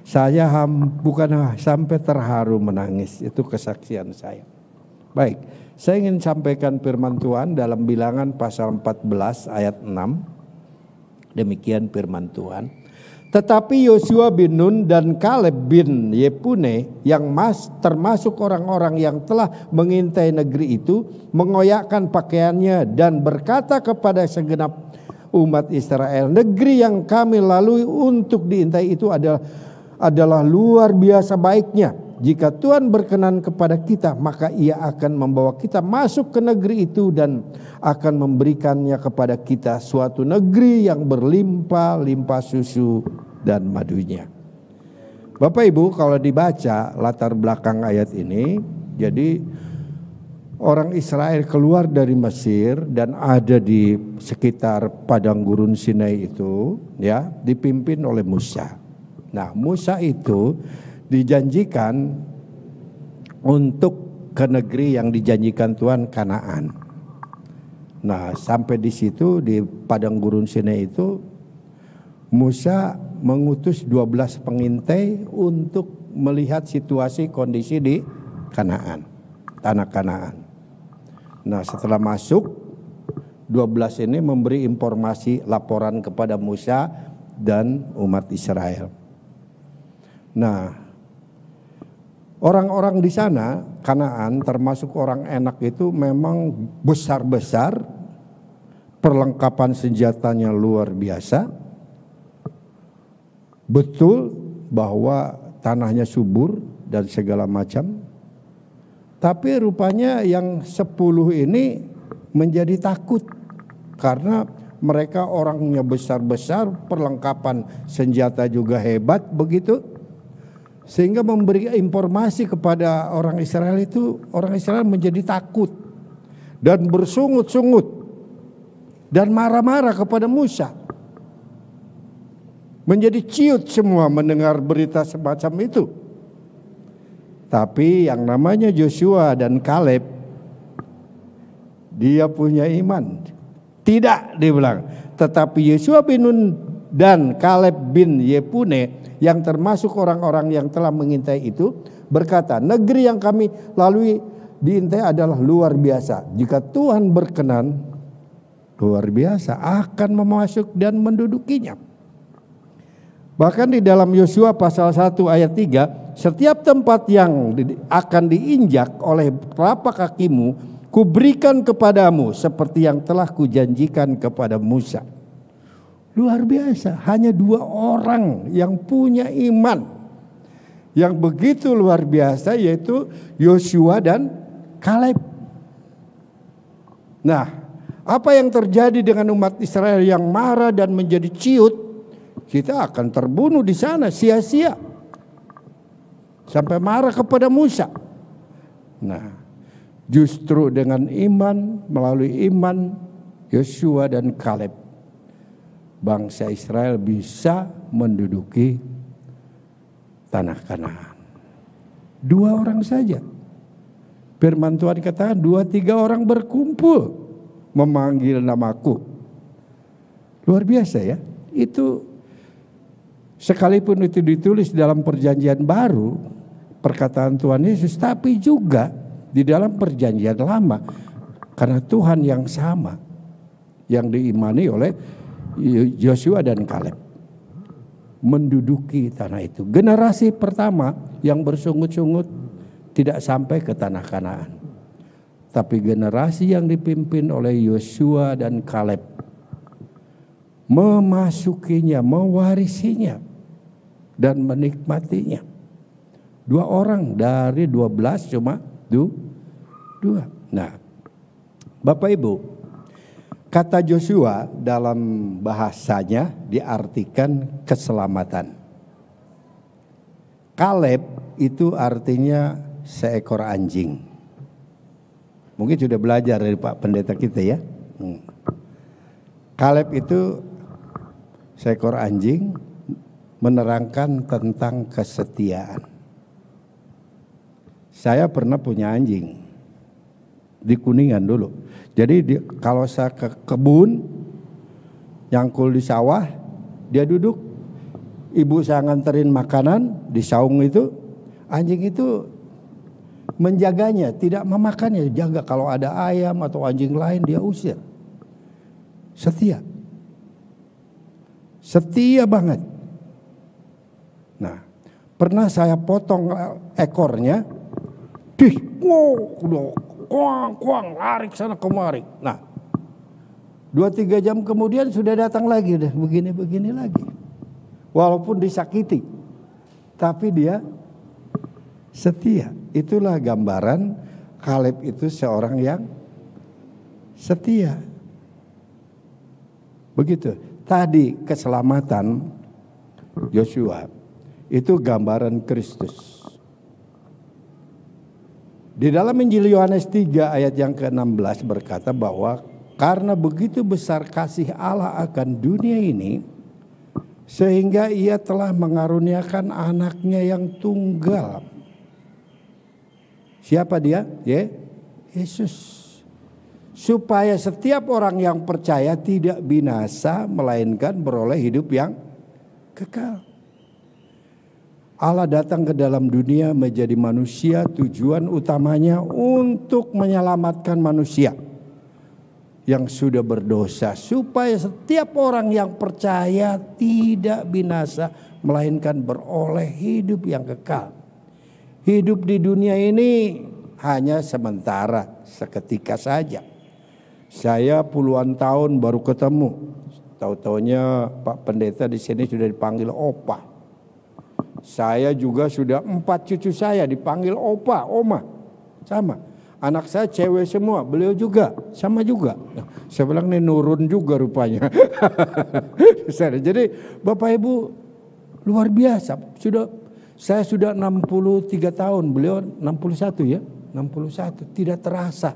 Saya bukan sampai terharu menangis, itu kesaksian saya. Baik, saya ingin sampaikan firman Tuhan dalam Bilangan pasal 14 ayat 6. Demikian firman Tuhan. Tetapi Yosua bin Nun dan Kaleb bin Yefune yang termasuk orang-orang yang telah mengintai negeri itu mengoyakkan pakaiannya dan berkata kepada segenap umat Israel, negeri yang kami lalui untuk diintai itu adalah luar biasa baiknya. Jika Tuhan berkenan kepada kita, maka Ia akan membawa kita masuk ke negeri itu dan akan memberikannya kepada kita suatu negeri yang berlimpah-limpah susu dan madunya. Bapak Ibu, kalau dibaca latar belakang ayat ini, jadi orang Israel keluar dari Mesir dan ada di sekitar padang gurun Sinai itu, ya, dipimpin oleh Musa. Nah, Musa itu dijanjikan untuk ke negeri yang dijanjikan Tuhan, Kanaan. Nah, sampai di situ di padang gurun Sinai itu Musa mengutus 12 pengintai untuk melihat situasi kondisi di Kanaan, tanah Kanaan. Nah, setelah masuk 12 ini memberi informasi laporan kepada Musa dan umat Israel. Nah, orang-orang di sana Kanaan termasuk orang Enak itu memang besar-besar, perlengkapan senjatanya luar biasa. Betul bahwa tanahnya subur dan segala macam. Tapi rupanya yang 10 ini menjadi takut karena mereka orangnya besar-besar, perlengkapan senjata juga hebat begitu. Sehingga memberi informasi kepada orang Israel itu, orang Israel menjadi takut dan bersungut-sungut dan marah-marah kepada Musa. Menjadi ciut semua mendengar berita semacam itu. Tapi yang namanya Joshua dan Kaleb, dia punya iman. Tidak, dia bilang. Tetapi Yosua bin Nun dan Kaleb bin Yefune yang termasuk orang-orang yang telah mengintai itu berkata, negeri yang kami lalui diintai adalah luar biasa. Jika Tuhan berkenan, luar biasa akan memasuk dan mendudukinya. Bahkan di dalam Yosua pasal 1 ayat 3, setiap tempat yang akan diinjak oleh telapak kakimu, kuberikan kepadamu seperti yang telah kujanjikan kepada Musa. Luar biasa, hanya 2 orang yang punya iman yang begitu luar biasa, yaitu Yosua dan Kaleb. Nah, apa yang terjadi dengan umat Israel yang marah dan menjadi ciut? Kita akan terbunuh di sana sia-sia. Sampai marah kepada Musa. Nah, justru dengan iman, melalui iman Yosua dan Kaleb, bangsa Israel bisa menduduki tanah Kanaan. 2 orang saja. Firman Tuhan katakan 2-3 orang berkumpul memanggil namaku. Luar biasa ya. Itu sekalipun itu ditulis dalam perjanjian baru, perkataan Tuhan Yesus, tapi juga di dalam perjanjian lama. Karena Tuhan yang sama yang diimani oleh Yosua dan Kaleb menduduki tanah itu. Generasi pertama yang bersungut-sungut tidak sampai ke tanah Kanaan. tapi generasi yang dipimpin oleh Yosua dan Kaleb memasukinya, mewarisinya, dan menikmatinya. 2 orang dari 12 cuma 2. Nah, Bapak Ibu, kata Joshua dalam bahasanya diartikan keselamatan. Kaleb itu artinya seekor anjing. Mungkin sudah belajar dari Pak Pendeta kita ya. Kaleb itu seekor anjing, menerangkan tentang kesetiaan. Saya pernah punya anjing di Kuningan dulu. Jadi kalau saya ke kebun, nyangkul di sawah, dia duduk, ibu saya nganterin makanan di saung itu, anjing itu menjaganya, tidak memakannya, jaga kalau ada ayam atau anjing lain dia usir. Setia banget. Nah, pernah saya potong ekornya, kuang lari sana kemari. Nah, 2-3 jam kemudian sudah datang lagi, udah begini lagi. Walaupun disakiti, tapi dia setia. Itulah gambaran Kaleb itu seorang yang setia. Begitu. Tadi keselamatan Yosua itu gambaran Kristus. Di dalam Injil Yohanes 3 ayat yang ke-16 berkata bahwa karena begitu besar kasih Allah akan dunia ini, sehingga ia telah mengaruniakan anaknya yang tunggal. Siapa dia? Yesus. Supaya setiap orang yang percaya tidak binasa, melainkan beroleh hidup yang kekal. Allah datang ke dalam dunia menjadi manusia, tujuan utamanya untuk menyelamatkan manusia yang sudah berdosa, supaya setiap orang yang percaya tidak binasa, melainkan beroleh hidup yang kekal. Hidup di dunia ini hanya sementara, seketika saja. Saya puluhan tahun baru ketemu, tahu-taunya Pak Pendeta di sini sudah dipanggil Opa. Saya juga sudah 4 cucu saya dipanggil Opa, Oma, sama. Anak saya cewek semua, beliau juga, sama juga. Nah, saya bilang nih nurun juga rupanya. Jadi Bapak Ibu luar biasa. Saya sudah 63 tahun, beliau 61 ya, 61. Tidak terasa.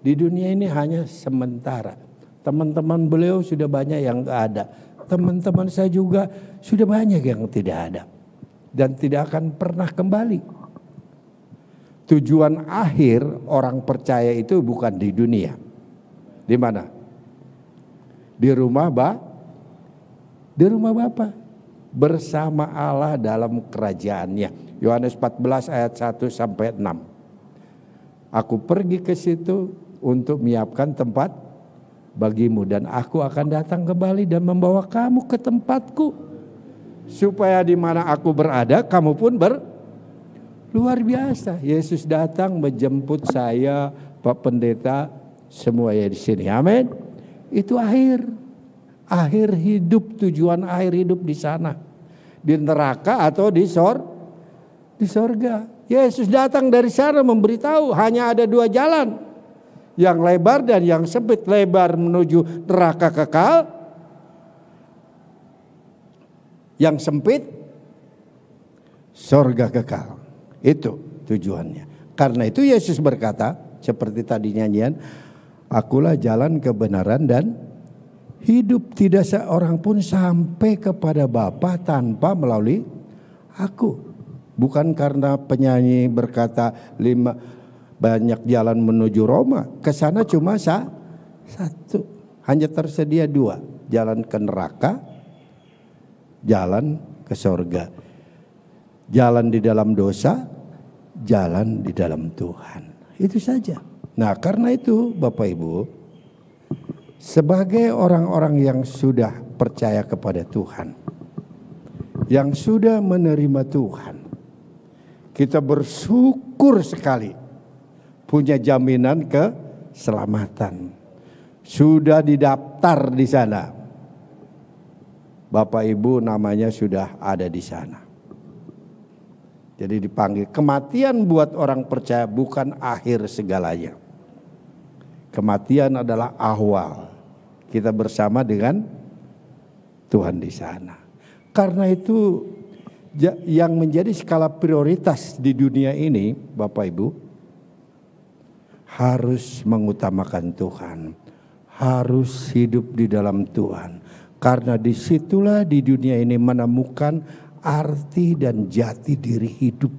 Di dunia ini hanya sementara. Teman-teman beliau sudah banyak yang gak ada. Teman-teman saya juga sudah banyak yang tidak ada. Dan tidak akan pernah kembali. Tujuan akhir orang percaya itu bukan di dunia. Di mana? Di rumah Bapa. Bersama Allah dalam kerajaannya. Yohanes 14 ayat 1 sampai 6. Aku pergi ke situ untuk menyiapkan tempat bagimu, dan aku akan datang kembali dan membawa kamu ke tempatku, supaya di mana aku berada kamu pun luar biasa. Yesus datang menjemput saya, Pak Pendeta, semua ya di sini. Amin. Itu akhir hidup, tujuan akhir hidup di sana, di neraka atau di sorga. Yesus datang dari sana memberitahu hanya ada 2 jalan, yang lebar dan yang sempit. Lebar menuju neraka kekal, yang sempit sorga kekal. Itu tujuannya. Karena itu Yesus berkata seperti tadi nyanyian, akulah jalan kebenaran dan hidup, tidak seorang pun sampai kepada Bapa tanpa melalui aku. Bukan karena penyanyi berkata 5 banyak jalan menuju Roma, ke sana cuma satu, hanya tersedia 2, jalan ke neraka, jalan ke sorga, jalan di dalam dosa, jalan di dalam Tuhan. Itu saja. Nah, karena itu Bapak Ibu, sebagai orang-orang yang sudah percaya kepada Tuhan, yang sudah menerima Tuhan, kita bersyukur sekali punya jaminan keselamatan. Sudah didaftar di sana. Bapak Ibu namanya sudah ada di sana. Jadi dipanggil. Kematian buat orang percaya bukan akhir segalanya. Kematian adalah awal. Kita bersama dengan Tuhan di sana. Karena itu yang menjadi skala prioritas di dunia ini, Bapak Ibu, harus mengutamakan Tuhan. Harus hidup di dalam Tuhan. Karena disitulah di dunia ini menemukan arti dan jati diri hidup.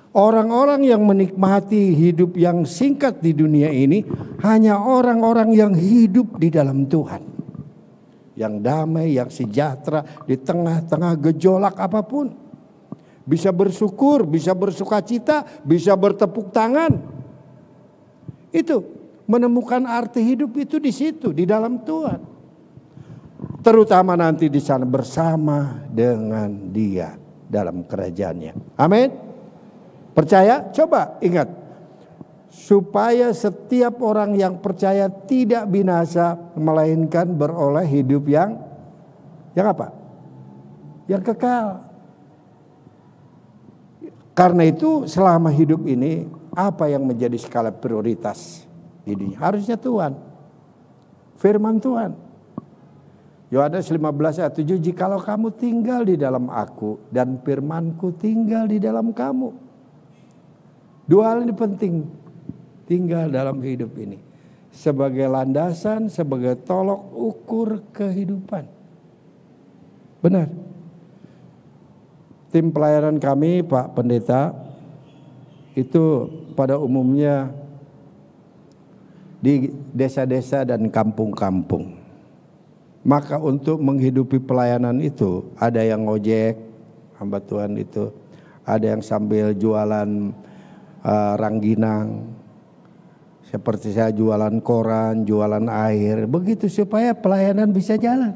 Orang-orang yang menikmati hidup yang singkat di dunia ini hanya orang-orang yang hidup di dalam Tuhan. Yang damai, yang sejahtera di tengah-tengah gejolak apapun. Bisa bersyukur, bisa bersukacita, bisa bertepuk tangan. Itu menemukan arti hidup itu di situ, di dalam Tuhan. Terutama nanti di sana bersama dengan Dia dalam kerajaannya. Amin. Percaya? Coba ingat. Supaya setiap orang yang percaya tidak binasa, melainkan beroleh hidup yang apa? Yang kekal. Karena itu selama hidup ini apa yang menjadi skala prioritas di dunia? Harusnya Tuhan. Firman Tuhan. Yohanes 15 ayat 7, jikalau kamu tinggal di dalam aku dan firmanku tinggal di dalam kamu. Dua hal ini penting, tinggal dalam hidup ini. Sebagai landasan, sebagai tolok ukur kehidupan. Benar. Tim pelayanan kami, Pak Pendeta, itu pada umumnya di desa-desa dan kampung-kampung. Maka untuk menghidupi pelayanan itu, ada yang ngojek, hamba Tuhan itu, ada yang sambil jualan rangginang, seperti saya jualan koran, jualan air, begitu supaya pelayanan bisa jalan.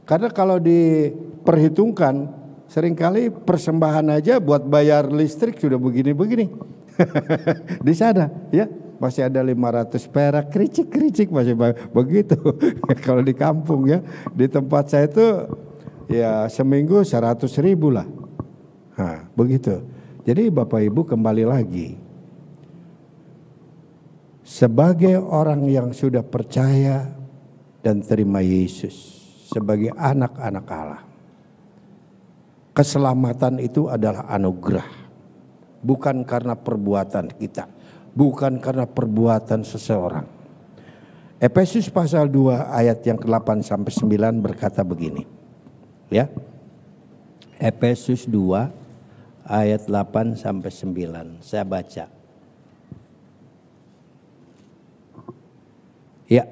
Karena kalau diperhitungkan, seringkali persembahan aja buat bayar listrik sudah begini-begini. Di sana ya masih ada 500 perak, kericik-kericik masih begitu. Kalau di kampung ya, di tempat saya itu ya seminggu 100.000 lah. Nah, begitu. Jadi Bapak Ibu kembali lagi, sebagai orang yang sudah percaya dan terima Yesus sebagai anak-anak Allah, keselamatan itu adalah anugerah, bukan karena perbuatan kita, bukan karena perbuatan seseorang. Efesus pasal 2 ayat yang ke-8 sampai 9 berkata begini. Ya. Efesus 2 ayat 8 sampai 9. Saya baca. Ya.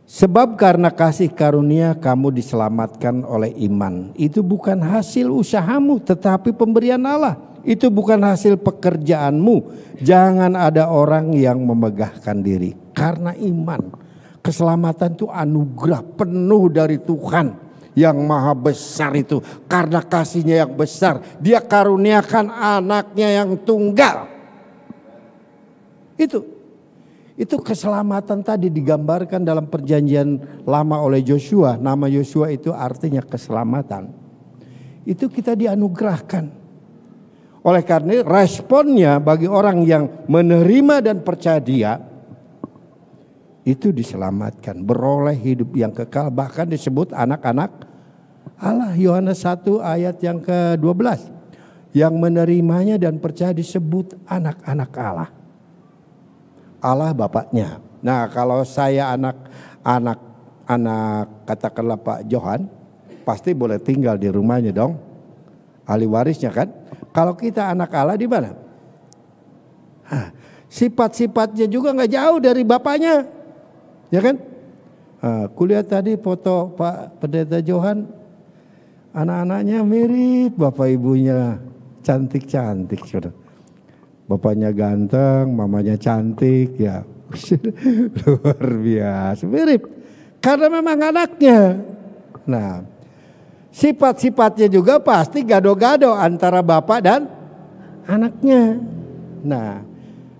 Sebab karena kasih karunia kamu diselamatkan oleh iman. Itu bukan hasil usahamu tetapi pemberian Allah. Itu bukan hasil pekerjaanmu. Jangan ada orang yang memegahkan diri. Karena iman. Keselamatan itu anugerah penuh dari Tuhan. Yang maha besar itu, karena kasihnya yang besar, Dia karuniakan anaknya yang tunggal. Itu keselamatan tadi digambarkan dalam perjanjian lama oleh Yosua. Nama Yosua itu artinya keselamatan. Itu kita dianugerahkan. Oleh karena responnya bagi orang yang menerima dan percaya Dia, itu diselamatkan, beroleh hidup yang kekal, bahkan disebut anak-anak Allah. Yohanes 1 ayat yang ke-12, yang menerimanya dan percaya disebut anak-anak Allah. Allah Bapaknya. Nah, kalau saya anak katakanlah Pak Johan, pasti boleh tinggal di rumahnya dong, ahli warisnya kan. Kalau kita anak Allah di mana? Sifat-sifatnya juga nggak jauh dari bapaknya. Ya kan? Kuliah tadi foto Pak Pendeta Johan, anak-anaknya mirip bapak ibunya, cantik-cantik. Bapaknya ganteng, mamanya cantik, ya luar biasa, mirip. Karena memang anaknya. Nah, sifat-sifatnya juga pasti gado-gado antara bapak dan anak-anaknya.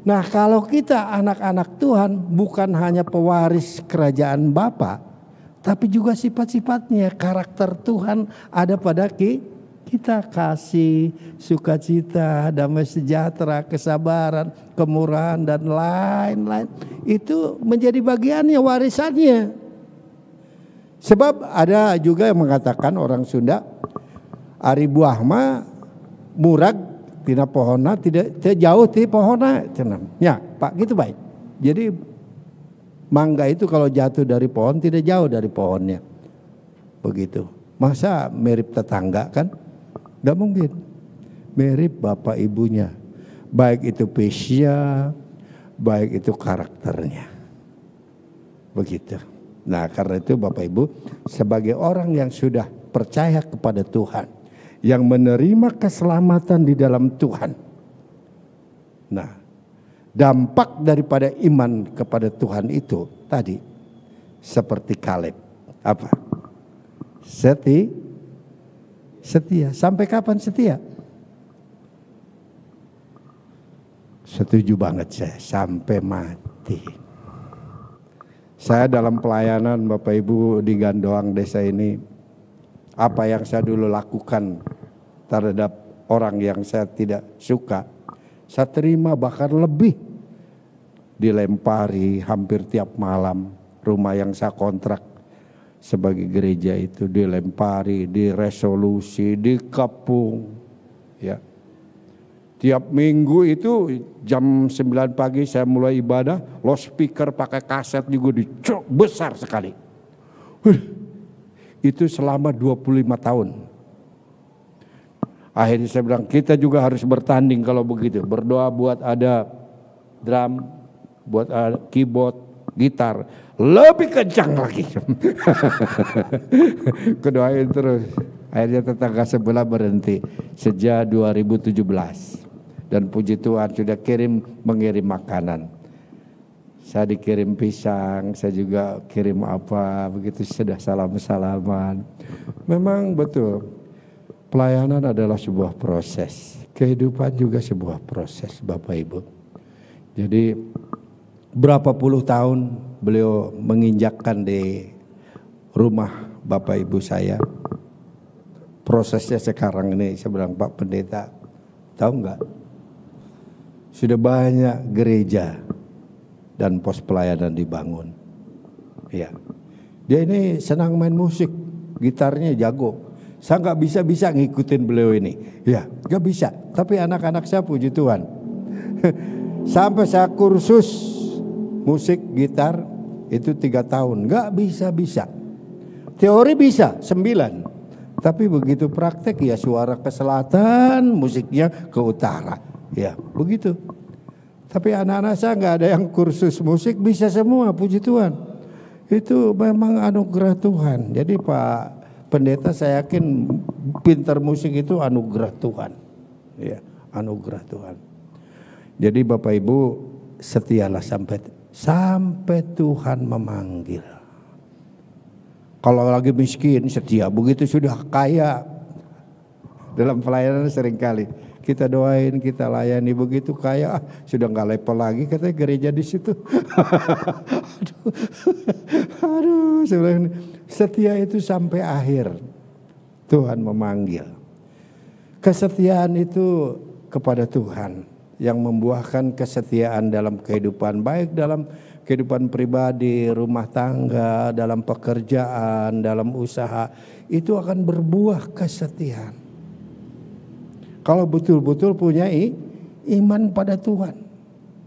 Nah kalau kita anak-anak Tuhan bukan hanya pewaris kerajaan Bapa, tapi juga sifat-sifatnya, karakter Tuhan ada pada kita, kasih, sukacita, damai sejahtera, kesabaran, kemurahan dan lain-lain. Itu menjadi bagiannya, warisannya. Sebab ada juga yang mengatakan orang Sunda, ari buah mah murag tina pohona tidak jauh ti pohona cenah. Ya, Pak gitu baik. Jadi mangga itu kalau jatuh dari pohon tidak jauh dari pohonnya. Begitu. Masa mirip tetangga kan? Tidak mungkin. Mirip bapak ibunya. Baik itu spesial, baik itu karakternya. Begitu. Nah karena itu Bapak Ibu, sebagai orang yang sudah percaya kepada Tuhan, yang menerima keselamatan di dalam Tuhan. Nah, dampak daripada iman kepada Tuhan itu tadi seperti Kaleb. Apa? Setia. Sampai kapan setia? Setuju banget saya, sampai mati. Saya dalam pelayanan Bapak Ibu di Gandoang desa ini, apa yang saya dulu lakukan terhadap orang yang saya tidak suka, saya terima bahkan lebih. Dilempari hampir tiap malam, rumah yang saya kontrak sebagai gereja itu dilempari, diresolusi, dikepung. Ya. Tiap minggu itu jam 9 pagi saya mulai ibadah, loudspeaker pakai kaset juga dicok besar sekali. Itu selama 25 tahun. Akhirnya saya bilang kita juga harus bertanding kalau begitu. Berdoa buat ada drum, buat ada keyboard, gitar. Lebih kencang lagi. Kedoain terus. Akhirnya tetangga sebelah berhenti sejak 2017. Dan puji Tuhan sudah mengirim makanan. Saya dikirim pisang, saya juga kirim apa, begitu sudah salam-salaman. Memang betul, pelayanan adalah sebuah proses. Kehidupan juga sebuah proses Bapak Ibu. Jadi berapa puluh tahun beliau menginjakkan di rumah Bapak Ibu saya. Prosesnya sekarang ini saya bilang Pak Pendeta, tahu enggak? Sudah banyak gereja dan pos pelayanan dibangun. Ya. Dia ini senang main musik, gitarnya jago. Saya nggak bisa ngikutin beliau ini. Ya, nggak bisa. Tapi anak-anak saya puji Tuhan. Sampai saya kursus musik gitar itu 3 tahun, nggak bisa. Teori bisa 9. Tapi begitu praktek ya suara ke selatan, musiknya ke utara. Ya begitu. Tapi anak-anak saya nggak ada yang kursus musik, bisa semua, puji Tuhan. Itu memang anugerah Tuhan. Jadi Pak Pendeta saya yakin pintar musik itu anugerah Tuhan. Ya, anugerah Tuhan. Jadi Bapak Ibu setialah sampai Tuhan memanggil. Kalau lagi miskin setia, begitu sudah kaya dalam pelayanan seringkali kita doain, kita layani, begitu kaya sudah nggak level lagi katanya gereja di situ. aduh, sebenarnya setia itu sampai akhir Tuhan memanggil. Kesetiaan itu kepada Tuhan yang membuahkan kesetiaan dalam kehidupan, baik dalam kehidupan pribadi, rumah tangga, dalam pekerjaan, dalam usaha, itu akan berbuah kesetiaan. Kalau betul-betul punya iman pada Tuhan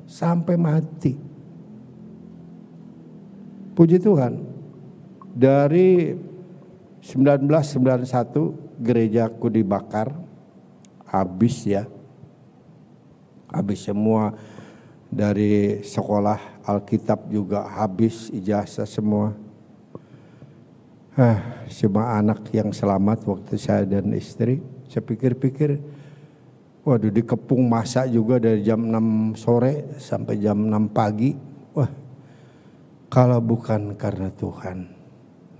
sampai mati. Puji Tuhan. Dari 1991 gerejaku dibakar, habis ya. Habis semua, dari sekolah Alkitab juga habis, ijazah semua. Cuma anak yang selamat waktu saya dan istri. Saya pikir-pikir, waduh dikepung masak juga dari jam 6 sore sampai jam 6 pagi. Wah, kalau bukan karena Tuhan.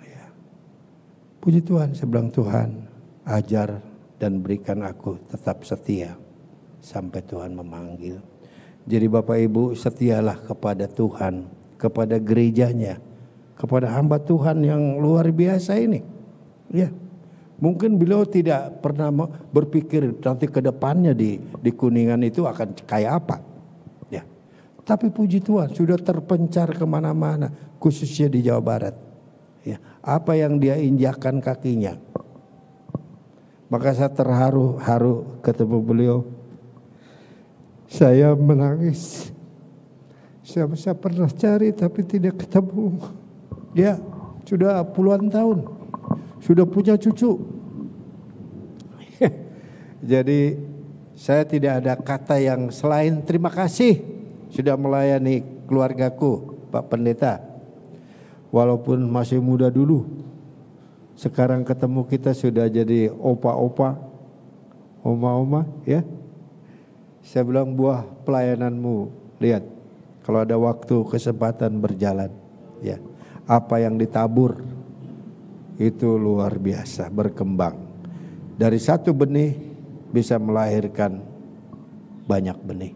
Ya. Puji Tuhan, saya bilang Tuhan ajar dan berikan aku tetap setia sampai Tuhan memanggil. Jadi Bapak Ibu setialah kepada Tuhan, kepada gerejanya, kepada hamba Tuhan yang luar biasa ini. Ya, mungkin beliau tidak pernah berpikir nanti ke depannya di Kuningan itu akan kayak apa. Ya, tapi puji Tuhan sudah terpencar kemana-mana, khususnya di Jawa Barat. Ya, apa yang dia injakkan kakinya. Maka saya terharu ketemu beliau. Saya menangis. Saya pernah cari tapi tidak ketemu. Dia sudah puluhan tahun, sudah punya cucu. Jadi saya tidak ada kata yang selain terima kasih sudah melayani keluargaku, Pak Pendeta. Walaupun masih muda dulu, sekarang ketemu kita sudah jadi opa-opa, oma-oma, ya. Saya bilang buah pelayananmu, lihat kalau ada waktu kesempatan berjalan, ya. Apa yang ditabur itu luar biasa, berkembang. Dari satu benih bisa melahirkan banyak benih.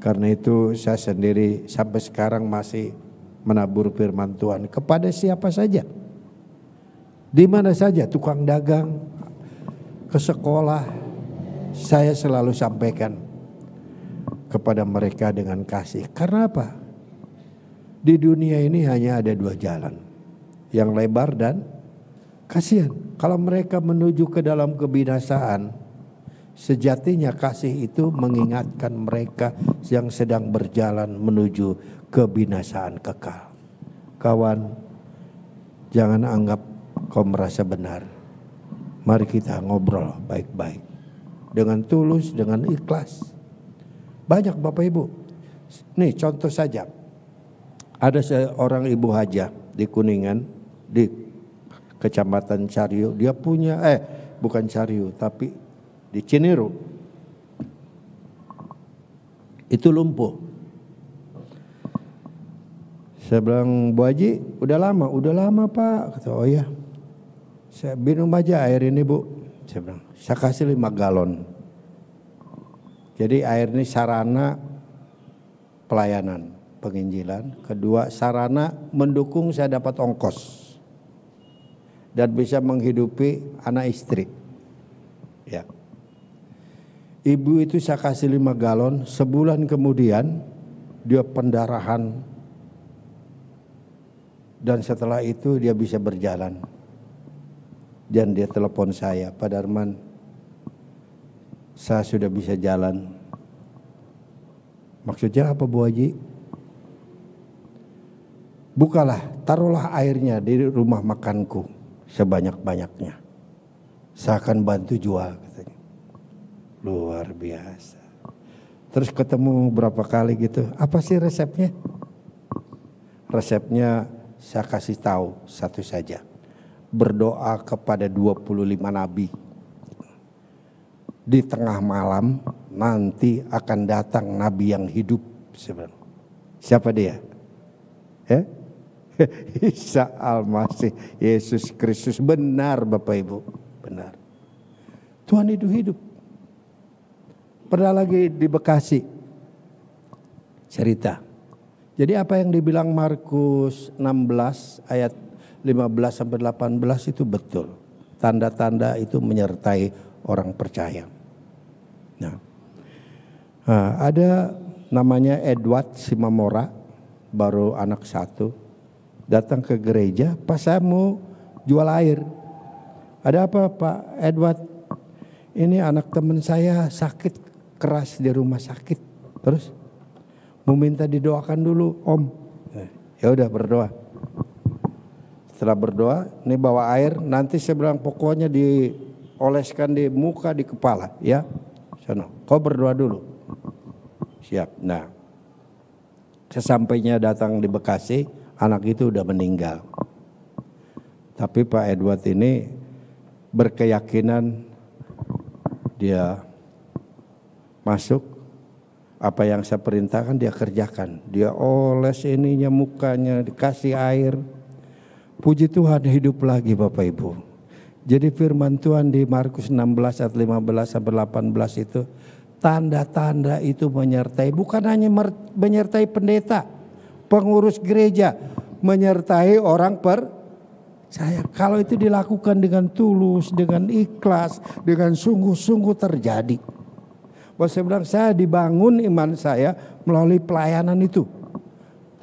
Karena itu saya sendiri sampai sekarang masih menabur firman Tuhan kepada siapa saja. Di mana saja, tukang dagang, ke sekolah, saya selalu sampaikan kepada mereka dengan kasih. Karena apa? Di dunia ini hanya ada dua jalan, yang lebar dan kasihan. Kalau mereka menuju ke dalam kebinasaan, sejatinya kasih itu mengingatkan mereka yang sedang berjalan menuju kebinasaan kekal. Kawan, jangan anggap kau merasa benar. Mari kita ngobrol baik-baik. Dengan tulus, dengan ikhlas. Banyak Bapak Ibu. Nih contoh saja. Ada seorang ibu hajah di Kuningan, di Kecamatan Cariu. Dia punya, bukan Cariu, tapi di Ciniru. Itu lumpuh. Saya bilang, Bu Haji, udah lama Pak. Kata, oh ya. Saya minum aja air ini Bu. Saya bilang, saya kasih 5 galon. Jadi air ini sarana pelayanan, penginjilan. Kedua, sarana mendukung saya dapat ongkos. Dan bisa menghidupi anak istri. Ya. Ibu itu saya kasih 5 galon. Sebulan kemudian dia pendarahan. Dan setelah itu dia bisa berjalan. Dan dia telepon saya, Pak Darman, saya sudah bisa jalan. Maksudnya apa Bu Haji? Bukalah, taruhlah airnya di rumah makanku sebanyak-banyaknya. Saya akan bantu jual, katanya. Luar biasa. Terus ketemu berapa kali gitu, apa sih resepnya? Resepnya saya kasih tahu satu saja. Berdoa kepada 25 nabi. Di tengah malam nanti akan datang nabi yang hidup. Siapa dia? Isa Al-Masih, Yesus Kristus. Benar Bapak Ibu, benar. Tuhan itu hidup. Pernah lagi di Bekasi cerita. Jadi apa yang dibilang Markus 16 ayat 15 sampai 18 itu betul. Tanda-tanda itu menyertai orang percaya. Nah, ada namanya Edward Simamora, baru anak 1, datang ke gereja. Pas saya mau jual air, ada apa Pak Edward? Ini anak teman saya sakit keras di rumah sakit. Terus mau minta didoakan dulu Om. Ya udah berdoa. Setelah berdoa, ini bawa air, nanti saya bilang pokoknya dioleskan di muka, di kepala, ya. Sono, kau berdoa dulu. Siap. Nah, sesampainya datang di Bekasi, anak itu udah meninggal. Tapi Pak Edward ini berkeyakinan dia masuk, apa yang saya perintahkan dia kerjakan. Dia oles ininya mukanya, dikasih air. Puji Tuhan hidup lagi Bapak Ibu. Jadi firman Tuhan di Markus 16 ayat 15 sampai 18 itu, tanda-tanda itu menyertai, bukan hanya menyertai pendeta, pengurus gereja, menyertai orang percaya. Kalau itu dilakukan dengan tulus, dengan ikhlas, dengan sungguh-sungguh terjadi. Bahwa saya bilang, saya dibangun iman saya melalui pelayanan itu.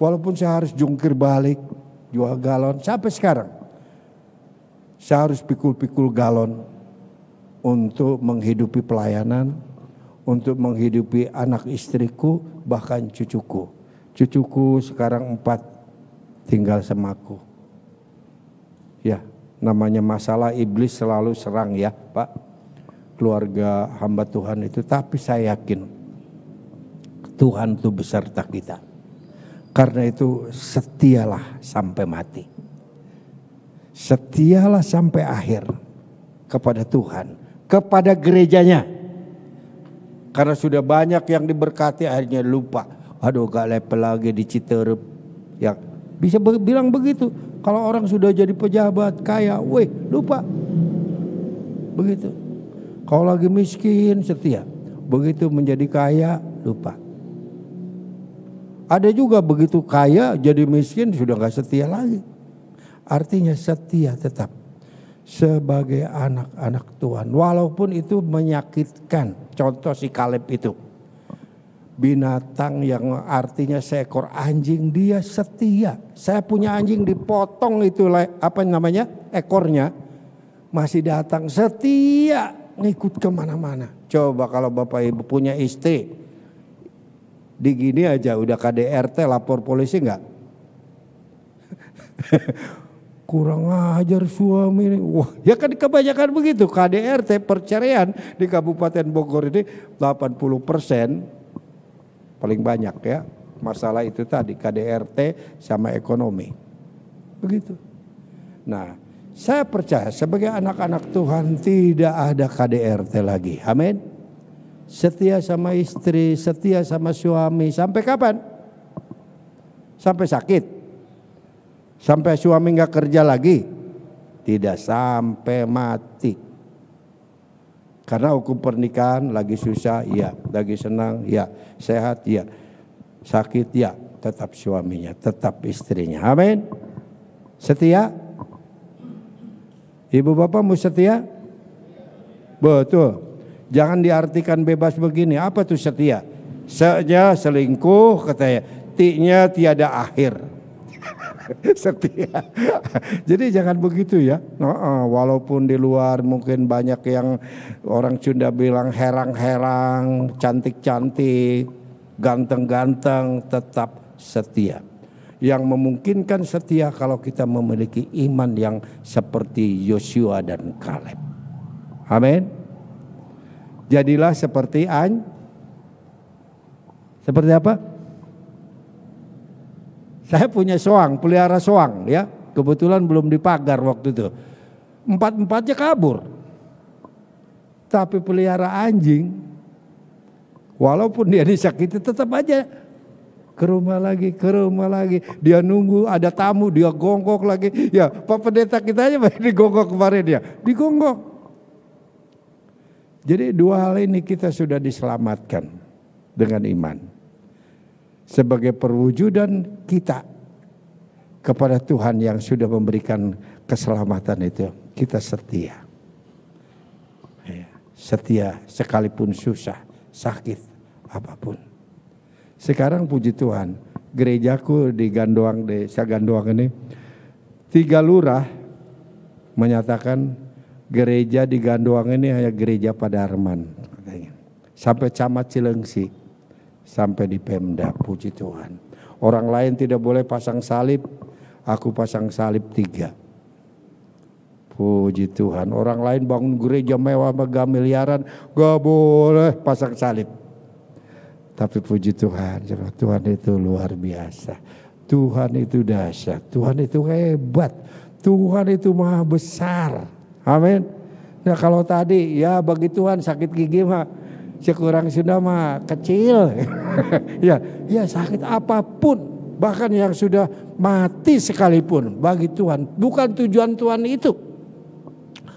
Walaupun saya harus jungkir balik, jual galon, sampai sekarang saya harus pikul-pikul galon untuk menghidupi pelayanan, untuk menghidupi anak istriku, bahkan cucuku. Cucuku sekarang 4 tinggal sama aku. Ya, namanya masalah iblis selalu serang ya Pak, keluarga hamba Tuhan itu. Tapi saya yakin Tuhan itu beserta kita. Karena itu setialah sampai mati. Setialah sampai akhir kepada Tuhan, kepada gerejanya. Karena sudah banyak yang diberkati akhirnya lupa. Aduh gak level lagi di Citerep. Ya, bisa bilang begitu. Kalau orang sudah jadi pejabat kaya, weh lupa. Begitu. Kalau lagi miskin setia. Begitu menjadi kaya lupa. Ada juga begitu kaya jadi miskin sudah gak setia lagi. Artinya setia tetap sebagai anak-anak Tuhan. Walaupun itu menyakitkan. Contoh si Kaleb itu. Binatang yang artinya seekor anjing, dia setia. Saya punya anjing dipotong itu apa namanya ekornya. Masih datang setia ngikut kemana-mana. Coba kalau Bapak Ibu punya istri. Di gini aja udah KDRT lapor polisi enggak? Kurang ajar suami ini. Wah, ya kan kebanyakan begitu. KDRT perceraian di Kabupaten Bogor ini 80% paling banyak ya. Masalah itu tadi KDRT sama ekonomi. Begitu. Nah, saya percaya sebagai anak-anak Tuhan tidak ada KDRT lagi. Amin. Setia sama istri, setia sama suami. Sampai kapan? Sampai sakit? Sampai suami gak kerja lagi? Tidak, sampai mati. Karena hukum pernikahan lagi susah, ya. Lagi senang, ya. Sehat, ya. Sakit, ya. Tetap suaminya, tetap istrinya. Amin. Setia? Ibu bapak mau setia? Betul. Jangan diartikan bebas begini. Apa tuh setia? Se-nya selingkuh katanya. Ti-nya tiada akhir. Setia. Jadi jangan begitu ya. Walaupun di luar mungkin banyak yang orang Sunda bilang herang-herang, cantik-cantik, ganteng-ganteng, tetap setia. Yang memungkinkan setia kalau kita memiliki iman yang seperti Yosua dan Kaleb. Amin. Jadilah seperti seperti apa? Saya punya soang, pelihara soang ya. Kebetulan belum dipagar waktu itu. 4-4-nya kabur. Tapi pelihara anjing, walaupun dia disakiti tetap aja ke rumah lagi. Dia nunggu ada tamu, dia gonggok lagi. Ya, Pak Pendeta kita aja digonggok kemarin ya. Digonggok. Jadi 2 hal ini kita sudah diselamatkan dengan iman. Sebagai perwujudan kita kepada Tuhan yang sudah memberikan keselamatan itu, kita setia. Setia sekalipun susah, sakit, apapun. Sekarang puji Tuhan, gerejaku di Gandoang, desa Gandoang ini, 3 lurah menyatakan gereja di Gandoang ini hanya gereja Padarman. Sampai Camat Cilengsi, sampai di Pemda, puji Tuhan. Orang lain tidak boleh pasang salib, aku pasang salib 3. Puji Tuhan. Orang lain bangun gereja mewah mega miliaran, gak boleh pasang salib. Tapi puji Tuhan, Tuhan itu luar biasa. Tuhan itu dahsyat, Tuhan itu hebat, Tuhan itu maha besar. Amin. Nah kalau tadi ya bagi Tuhan sakit gigi mah sekurang sudah mah kecil. ya sakit apapun, bahkan yang sudah mati sekalipun bagi Tuhan bukan tujuan Tuhan itu.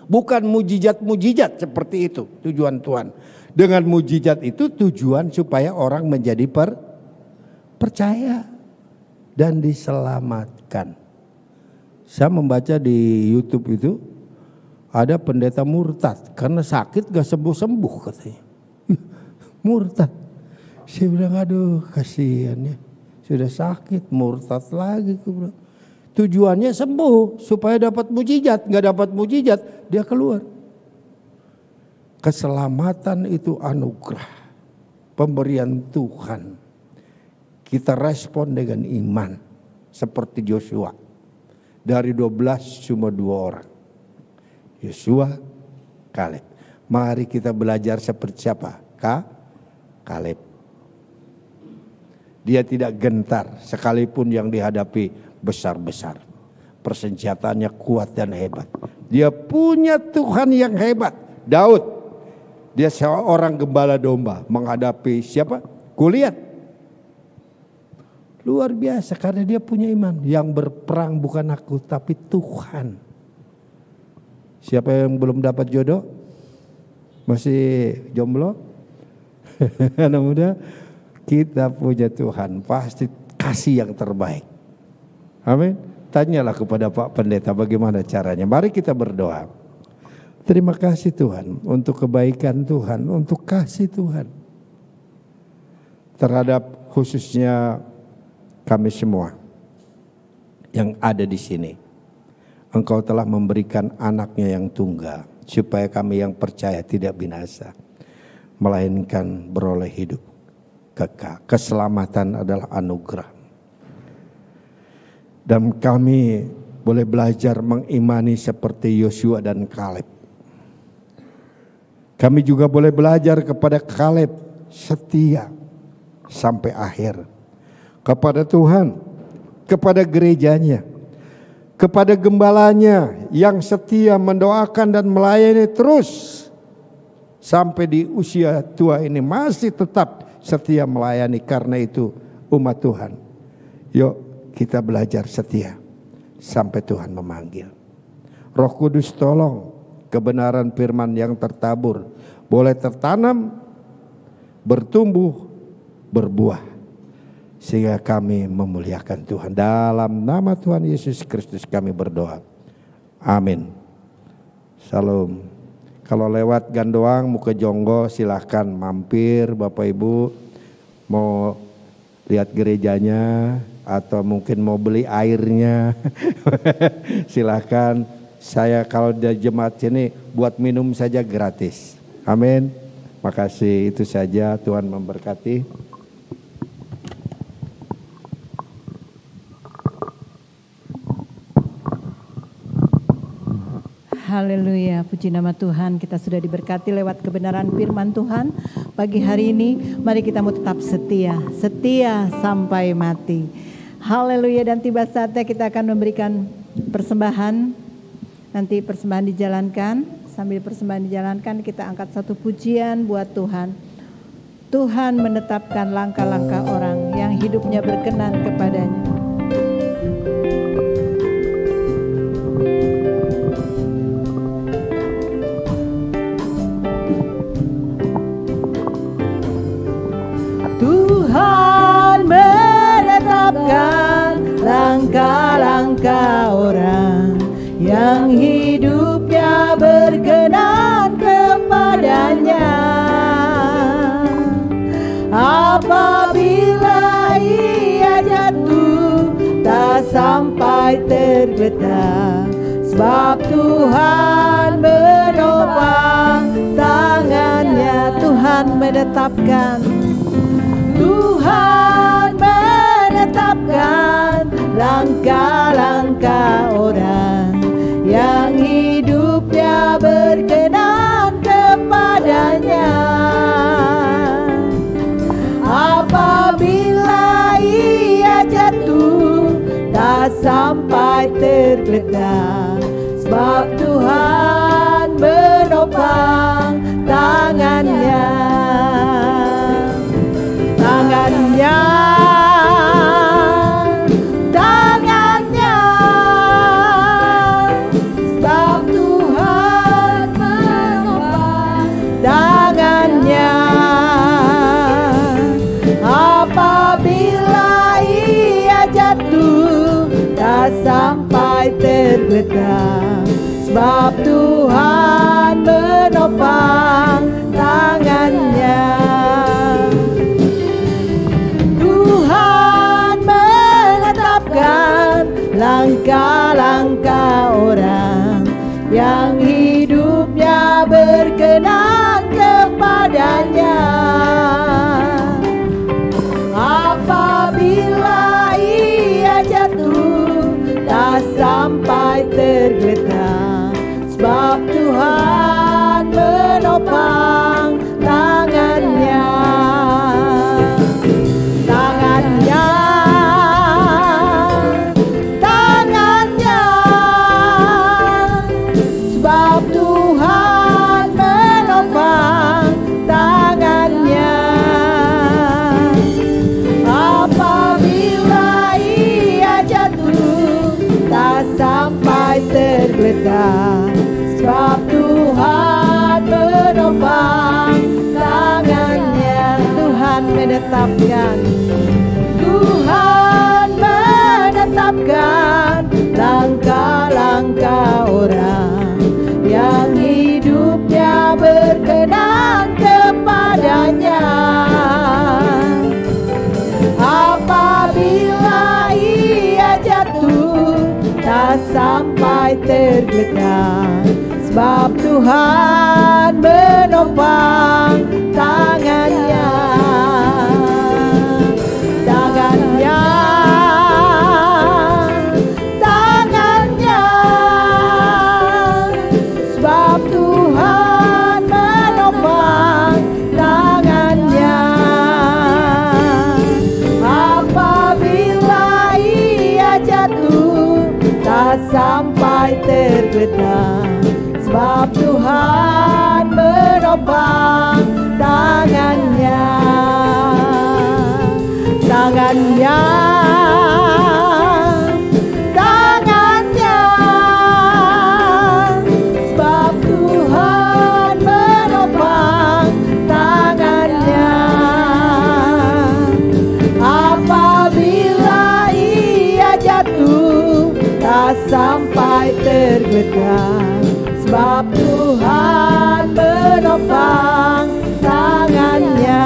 Bukan mujizat-mujizat seperti itu tujuan Tuhan. Dengan mujizat itu tujuan supaya orang menjadi percaya dan diselamatkan. Saya membaca di YouTube itu ada pendeta murtad karena sakit gak sembuh-sembuh katanya. Murtad. Saya bilang aduh kasihan ya. Sudah sakit murtad lagi. Tujuannya sembuh supaya dapat mujizat. Gak dapat mujizat dia keluar. Keselamatan itu anugerah. Pemberian Tuhan. Kita respon dengan iman. Seperti Joshua. Dari 12 cuma 2 orang. Yosua, Kaleb. Mari kita belajar seperti siapa? Kaleb. Dia tidak gentar sekalipun yang dihadapi besar-besar. Persenjataannya kuat dan hebat. Dia punya Tuhan yang hebat. Daud. Dia seorang gembala domba menghadapi siapa? Goliat. Luar biasa karena dia punya iman. Yang berperang bukan aku tapi Tuhan. Siapa yang belum dapat jodoh? Masih jomblo? Anak muda? Kita punya Tuhan. Pasti kasih yang terbaik. Amin. Tanyalah kepada Pak Pendeta bagaimana caranya. Mari kita berdoa. Terima kasih Tuhan untuk kebaikan Tuhan. Untuk kasih Tuhan. Terhadap khususnya kami semua yang ada di sini. Engkau telah memberikan anaknya yang tunggal. Supaya kami yang percaya tidak binasa. Melainkan beroleh hidup kekal. Keselamatan adalah anugerah. Dan kami boleh belajar mengimani seperti Yosua dan Kaleb. Kami juga boleh belajar kepada Kaleb setia sampai akhir. Kepada Tuhan, kepada gerejanya, kepada gembalanya yang setia mendoakan dan melayani terus sampai di usia tua ini masih tetap setia melayani. Karena itu umat Tuhan, yuk kita belajar setia sampai Tuhan memanggil. Roh Kudus tolong kebenaran firman yang tertabur boleh tertanam, bertumbuh, berbuah. Sehingga kami memuliakan Tuhan. Dalam nama Tuhan Yesus Kristus kami berdoa. Amin. Salam. Kalau lewat Gandoang, Muka Jonggo silahkan mampir Bapak Ibu. Mau lihat gerejanya atau mungkin mau beli airnya. Silahkan. Saya kalau di jemaat sini buat minum saja gratis. Amin. Makasih, itu saja. Tuhan memberkati. Haleluya, puji nama Tuhan. Kita sudah diberkati lewat kebenaran firman Tuhan. Pagi hari ini mari kita mau tetap setia, setia sampai mati. Haleluya, dan tiba saatnya kita akan memberikan persembahan. Nanti persembahan dijalankan, sambil persembahan dijalankan kita angkat satu pujian buat Tuhan. Tuhan menetapkan langkah-langkah orang yang hidupnya berkenan kepadanya. Tuhan menetapkan langkah-langkah orang yang hidupnya berkenan kepadanya. Apabila ia jatuh tak sampai tergeletak, sebab Tuhan menopang tangannya. Tuhan menetapkan, Tuhan menetapkan langkah-langkah orang yang hidupnya berkenan kepadanya. Apabila ia jatuh tak sampai tergeletak, sebab Tuhan menopang tangannya. Tangannya, tangannya, sebab Tuhan sebab Tuhan menopang tangannya. Tuhan menetapkan langkah-langkah orang yang hidupnya berkenan kepadanya. Apabila ia jatuh, tak sampai tergeletak, sebab Tuhan menopang tangannya. Tangannya, tangannya, sebab Tuhan menopang tangannya. Apabila ia jatuh, tak sampai tergeletak, sebab Tuhan menopang tangannya. Tuhan menetapkan, Tuhan menetapkan langkah-langkah orang yang hidupnya berkenan kepadanya. Apabila ia jatuh, tak sampai tergeletak, sebab Tuhan menopang tangannya. Tangannya, tangannya, sebab Tuhan menopang tangannya. Apabila ia jatuh, tak sampai tergeletak, sebab Tuhan menopang tangannya. Tangannya, tangannya, sebab Tuhan menopang tangannya. Apabila ia jatuh, tak sampai tergeletak, sebab Tuhan menopang tangannya.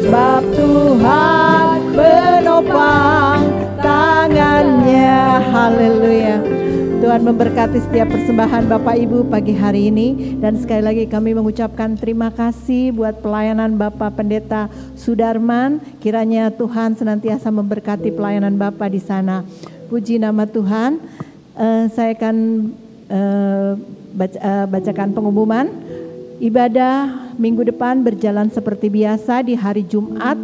Sebab Tuhan menopang tangannya. Haleluya. Tuhan memberkati setiap persembahan Bapak Ibu pagi hari ini. Dan sekali lagi kami mengucapkan terima kasih buat pelayanan Bapak Pendeta Sudarman. Kiranya Tuhan senantiasa memberkati pelayanan Bapak di sana. Puji nama Tuhan. Saya akan bacakan pengumuman. Ibadah minggu depan berjalan seperti biasa. Di hari Jumat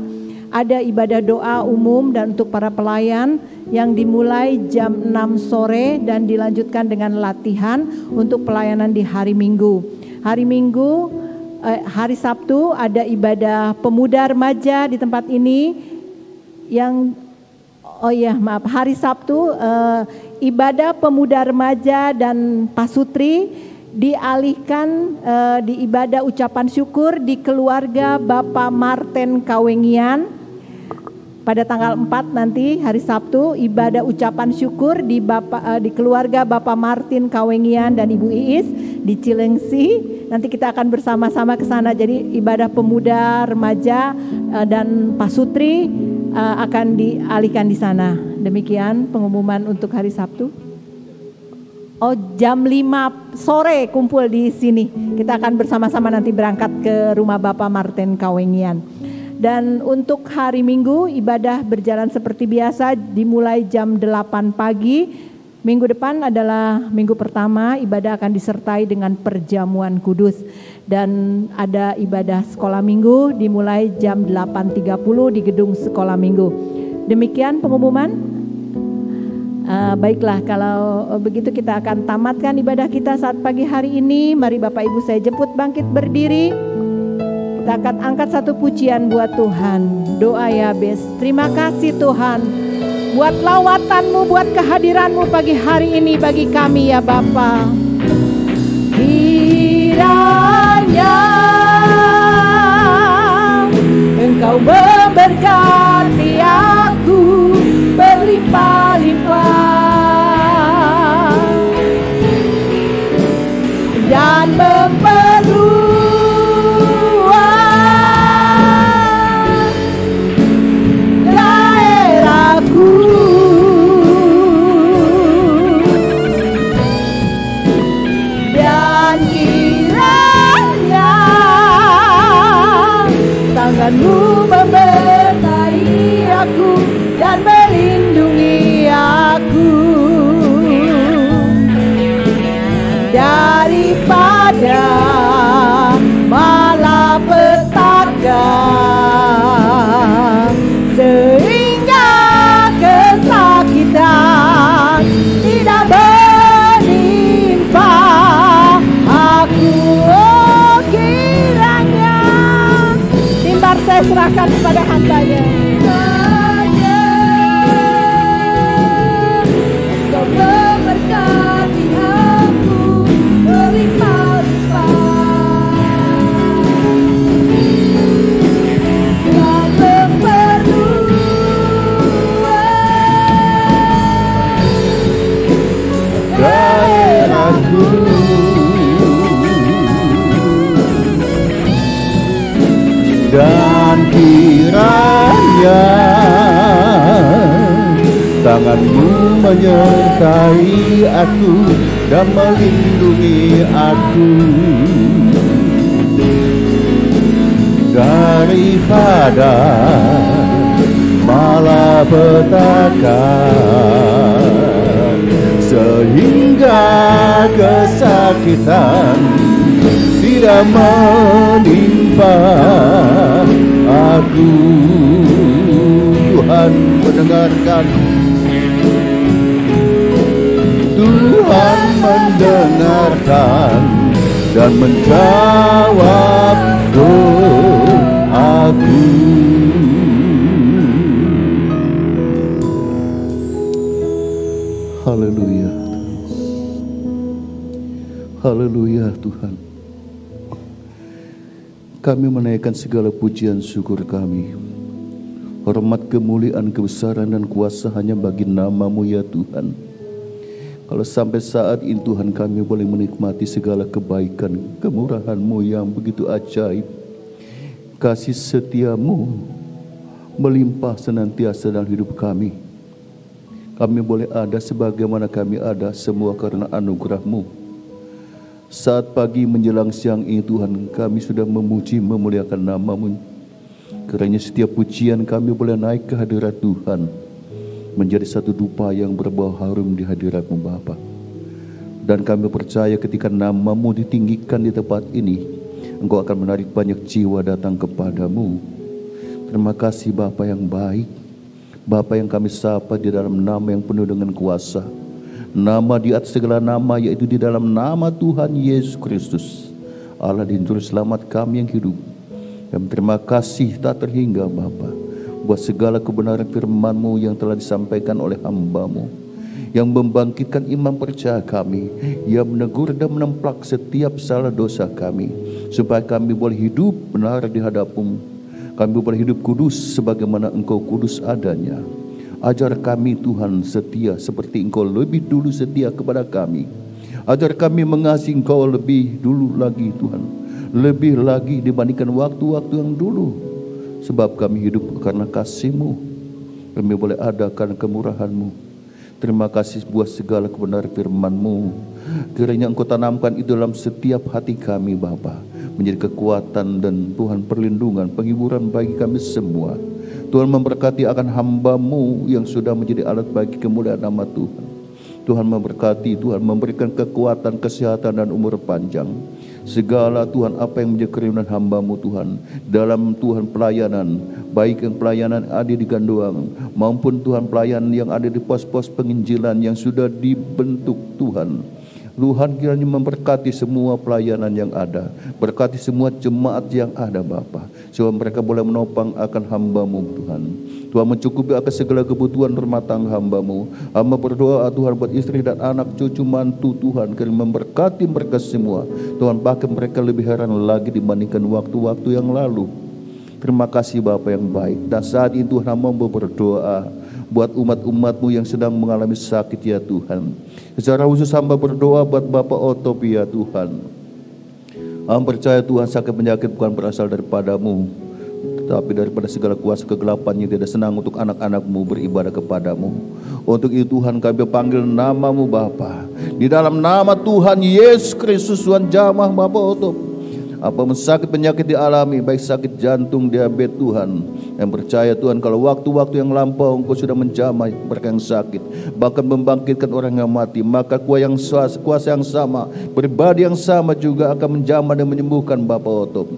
ada ibadah doa umum dan untuk para pelayan yang dimulai jam 6 sore dan dilanjutkan dengan latihan untuk pelayanan di hari Minggu. Hari Sabtu ada ibadah pemuda remaja di tempat ini yang hari Sabtu ibadah pemuda remaja dan pasutri dialihkan di ibadah ucapan syukur di keluarga Bapak Martin Kawengian. Pada tanggal 4 nanti hari Sabtu ibadah ucapan syukur di keluarga Bapak Martin Kawengian dan Ibu Iis di Cilengsi. Nanti kita akan bersama-sama ke sana. Jadi ibadah pemuda, remaja dan pasutri akan dialihkan di sana. Demikian pengumuman untuk hari Sabtu. Jam 5 sore kumpul di sini. Kita akan bersama-sama nanti berangkat ke rumah Bapak Martin Kawengian. Dan untuk hari Minggu ibadah berjalan seperti biasa dimulai jam 8 pagi. Minggu depan adalah minggu pertama, ibadah akan disertai dengan perjamuan kudus. Dan ada ibadah sekolah minggu dimulai jam 8.30 di gedung sekolah minggu. Demikian pengumuman. Baiklah, kalau begitu kita akan tamatkan ibadah kita saat pagi hari ini. Mari Bapak Ibu saya jemput bangkit berdiri. Kita akan angkat satu pujian buat Tuhan. Doa Yabes. Terima kasih Tuhan buat lawatanmu, buat kehadiranmu pagi hari ini bagi kami ya Bapa. Kiranya Engkau memberkati aku berlimpah-limpah. serahkan kepada hamba-Nya. Kau memberkati aku berlimpah-limpah. Daerahku dan kiranya tanganmu menyertai aku dan melindungi aku daripada malapetaka, sehingga kesakitan tidak menimpa aku. Tuhan mendengarkan, Tuhan mendengarkan dan menjawab doaku. Haleluya. Haleluya Tuhan. Kami menaikkan segala pujian syukur kami. Hormat, kemuliaan, kebesaran dan kuasa hanya bagi nama-Mu ya Tuhan. Kalau sampai saat ini Tuhan kami boleh menikmati segala kebaikan, kemurahan-Mu yang begitu ajaib. Kasih setia-Mu melimpah senantiasa dalam hidup kami. Kami boleh ada sebagaimana kami ada semua karena anugerah-Mu. Saat pagi menjelang siang ini Tuhan, kami sudah memuji memuliakan nama-Mu. Kiranya setiap pujian kami boleh naik ke hadirat Tuhan, menjadi satu dupa yang berbau harum di hadirat-Mu Bapa. Dan kami percaya ketika nama-Mu ditinggikan di tempat ini, Engkau akan menarik banyak jiwa datang kepadamu. Terima kasih Bapa yang baik, Bapa yang kami sapa di dalam nama yang penuh dengan kuasa, nama di atas segala nama, yaitu di dalam nama Tuhan Yesus Kristus, Allah dan Juru Selamat kami yang hidup. Dan terima kasih tak terhingga Bapa buat segala kebenaran firman-Mu yang telah disampaikan oleh hamba-Mu, yang membangkitkan iman percaya kami, yang menegur dan menemplak setiap salah dosa kami, supaya kami boleh hidup benar di hadap-Mu. Kami boleh hidup kudus sebagaimana Engkau kudus adanya. Ajar kami Tuhan setia seperti Engkau lebih dulu setia kepada kami. Ajar kami mengasihi Engkau lebih dulu lagi Tuhan, lebih lagi dibandingkan waktu-waktu yang dulu. Sebab kami hidup karena kasih-Mu, kami boleh ada karena kemurahan-Mu. Terima kasih buat segala kebenaran firman-Mu. Kiranya Engkau tanamkan itu dalam setiap hati kami Bapa, menjadi kekuatan dan Tuhan perlindungan, penghiburan bagi kami semua. Tuhan memberkati akan hamba-Mu yang sudah menjadi alat bagi kemuliaan nama Tuhan. Tuhan memberkati, Tuhan memberikan kekuatan, kesehatan dan umur panjang. Segala Tuhan apa yang menjadi kerinduan hamba-Mu Tuhan, dalam Tuhan pelayanan, baik yang pelayanan ada di Gandoang, maupun Tuhan pelayanan yang ada di pos-pos penginjilan yang sudah dibentuk Tuhan. Tuhan kiranya memberkati semua pelayanan yang ada, berkati semua jemaat yang ada Bapa, supaya mereka boleh menopang akan hamba-Mu Tuhan. Tuhan mencukupi akan segala kebutuhan rumah tangga hamba-Mu. Hamba berdoa Tuhan buat istri dan anak cucu mantu Tuhan, kiranya memberkati mereka semua Tuhan, bahkan mereka lebih heran lagi dibandingkan waktu-waktu yang lalu. Terima kasih Bapa yang baik. Dan saat itu hamba berdoa buat umat-umat-Mu yang sedang mengalami sakit ya Tuhan. Secara khusus hamba berdoa buat Bapak Otop ya Tuhan. Hamba percaya Tuhan sakit penyakit bukan berasal daripada-Mu, tetapi daripada segala kuasa kegelapan yang tidak senang untuk anak-anak-Mu beribadah kepada-Mu. Untuk itu Tuhan kami panggil nama-Mu Bapa. Di dalam nama Tuhan Yesus Kristus Tuhan jamah Bapak Otop. Apa sakit penyakit dialami, baik sakit jantung, diabetes Tuhan, yang percaya Tuhan kalau waktu-waktu yang lampau Engkau sudah menjamah mereka yang sakit, bahkan membangkitkan orang yang mati, maka kuasa yang sama, pribadi yang sama juga akan menjamah dan menyembuhkan Bapak Otop.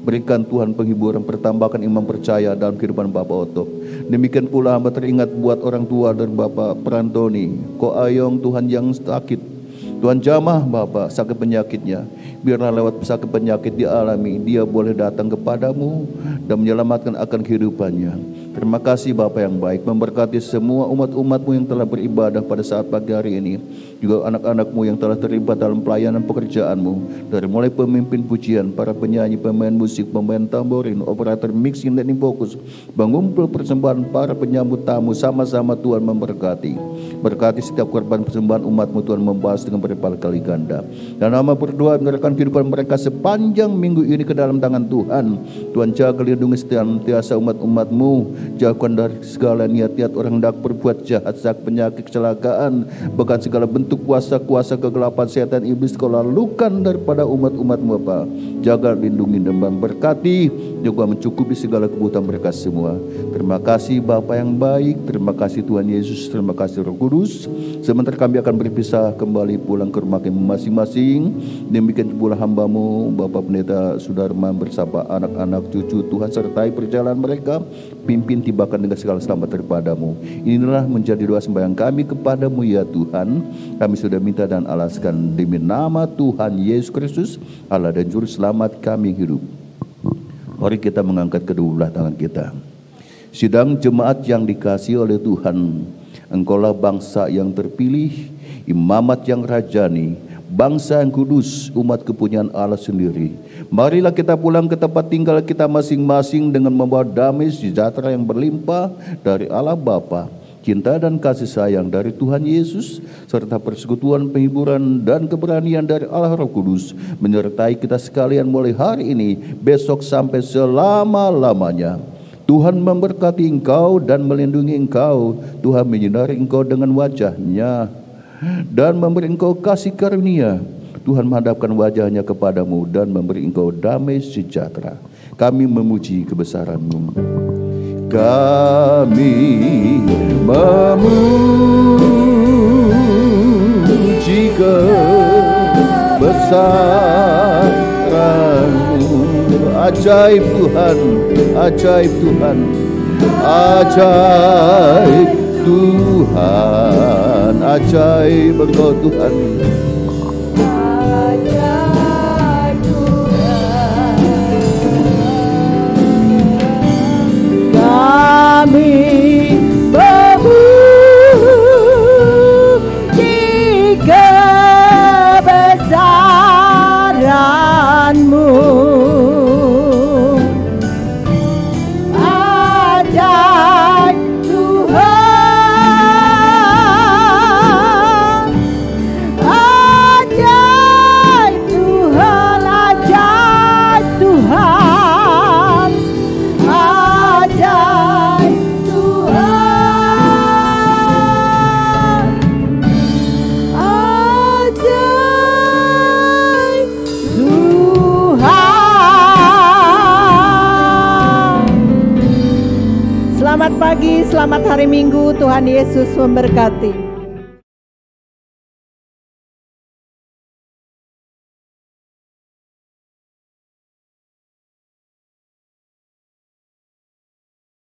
Berikan Tuhan penghiburan, pertambahkan iman percaya dalam kehidupan Bapak Otop. Demikian pula hamba teringat buat orang tua dari Bapak Prantoni, Ko Ayong Tuhan yang sakit. Tuhan jamah Bapa sakit penyakitnya. Biarlah lewat sakit penyakit dialami, dia boleh datang kepadamu dan menyelamatkan akan kehidupannya. Terima kasih Bapa yang baik, memberkati semua umat-umatmu yang telah beribadah pada saat pagi hari ini. Juga anak-anakmu yang telah terlibat dalam pelayanan pekerjaanmu. Dari mulai pemimpin pujian, para penyanyi, pemain musik, pemain tamborin, operator mixing dan fokus, pengumpul persembahan, para penyambut tamu, sama-sama Tuhan memberkati. Berkati setiap korban persembahan umatmu, Tuhan membalas dengan berkali-kali ganda. Dan nama berdoa menyerahkan kehidupan mereka sepanjang minggu ini ke dalam tangan Tuhan. Tuhan jaga lindungi senantiasa umat-umatmu. Jauhkan dari segala niat-niat orang hendak berbuat jahat, sakit, penyakit, kecelakaan, bahkan segala bentuk kuasa-kuasa kegelapan setan iblis kau lalukan daripada umat-umatmu Bapa. Jaga, lindungi dan berkati, juga mencukupi segala kebutuhan mereka semua. Terima kasih Bapa yang baik, terima kasih Tuhan Yesus, terima kasih Roh Kudus. Sementara kami akan berpisah kembali pulang ke rumah kami masing-masing. Demikian pula hamba-Mu Bapak Pendeta Sudarman bersama anak-anak cucu, Tuhan sertai perjalanan mereka, pimpin tibakan dengan segala selamat daripada-Mu. Inilah menjadi doa sembahyang kami kepada-Mu ya Tuhan. Kami sudah minta dan alaskan demi nama Tuhan Yesus Kristus, Allah dan Juru Selamat kami hidup. Mari kita mengangkat kedua belah tangan kita. Sidang jemaat yang dikasihi oleh Tuhan, Engkaulah bangsa yang terpilih, imamat yang rajani, bangsa yang kudus, umat kepunyaan Allah sendiri. Marilah kita pulang ke tempat tinggal kita masing-masing dengan membawa damai sejahtera yang berlimpah dari Allah Bapa, cinta dan kasih sayang dari Tuhan Yesus, serta persekutuan, penghiburan, dan keberanian dari Allah Roh Kudus menyertai kita sekalian mulai hari ini, besok sampai selama-lamanya. Tuhan memberkati engkau dan melindungi engkau. Tuhan menyinari engkau dengan wajah-Nya dan memberi engkau kasih karunia. Tuhan menghadapkan wajah-Nya kepadamu dan memberi engkau damai sejahtera. Kami memuji kebesaran-Mu. Kami memuji kebesaran-Mu. Ajaib Tuhan, ajaib Tuhan, ajaib Tuhan, ajaib Engkau Tuhan. Ajaib Tuhan. Kami memuji kebesaran-Mu. Selamat pagi, selamat hari Minggu, Tuhan Yesus memberkati.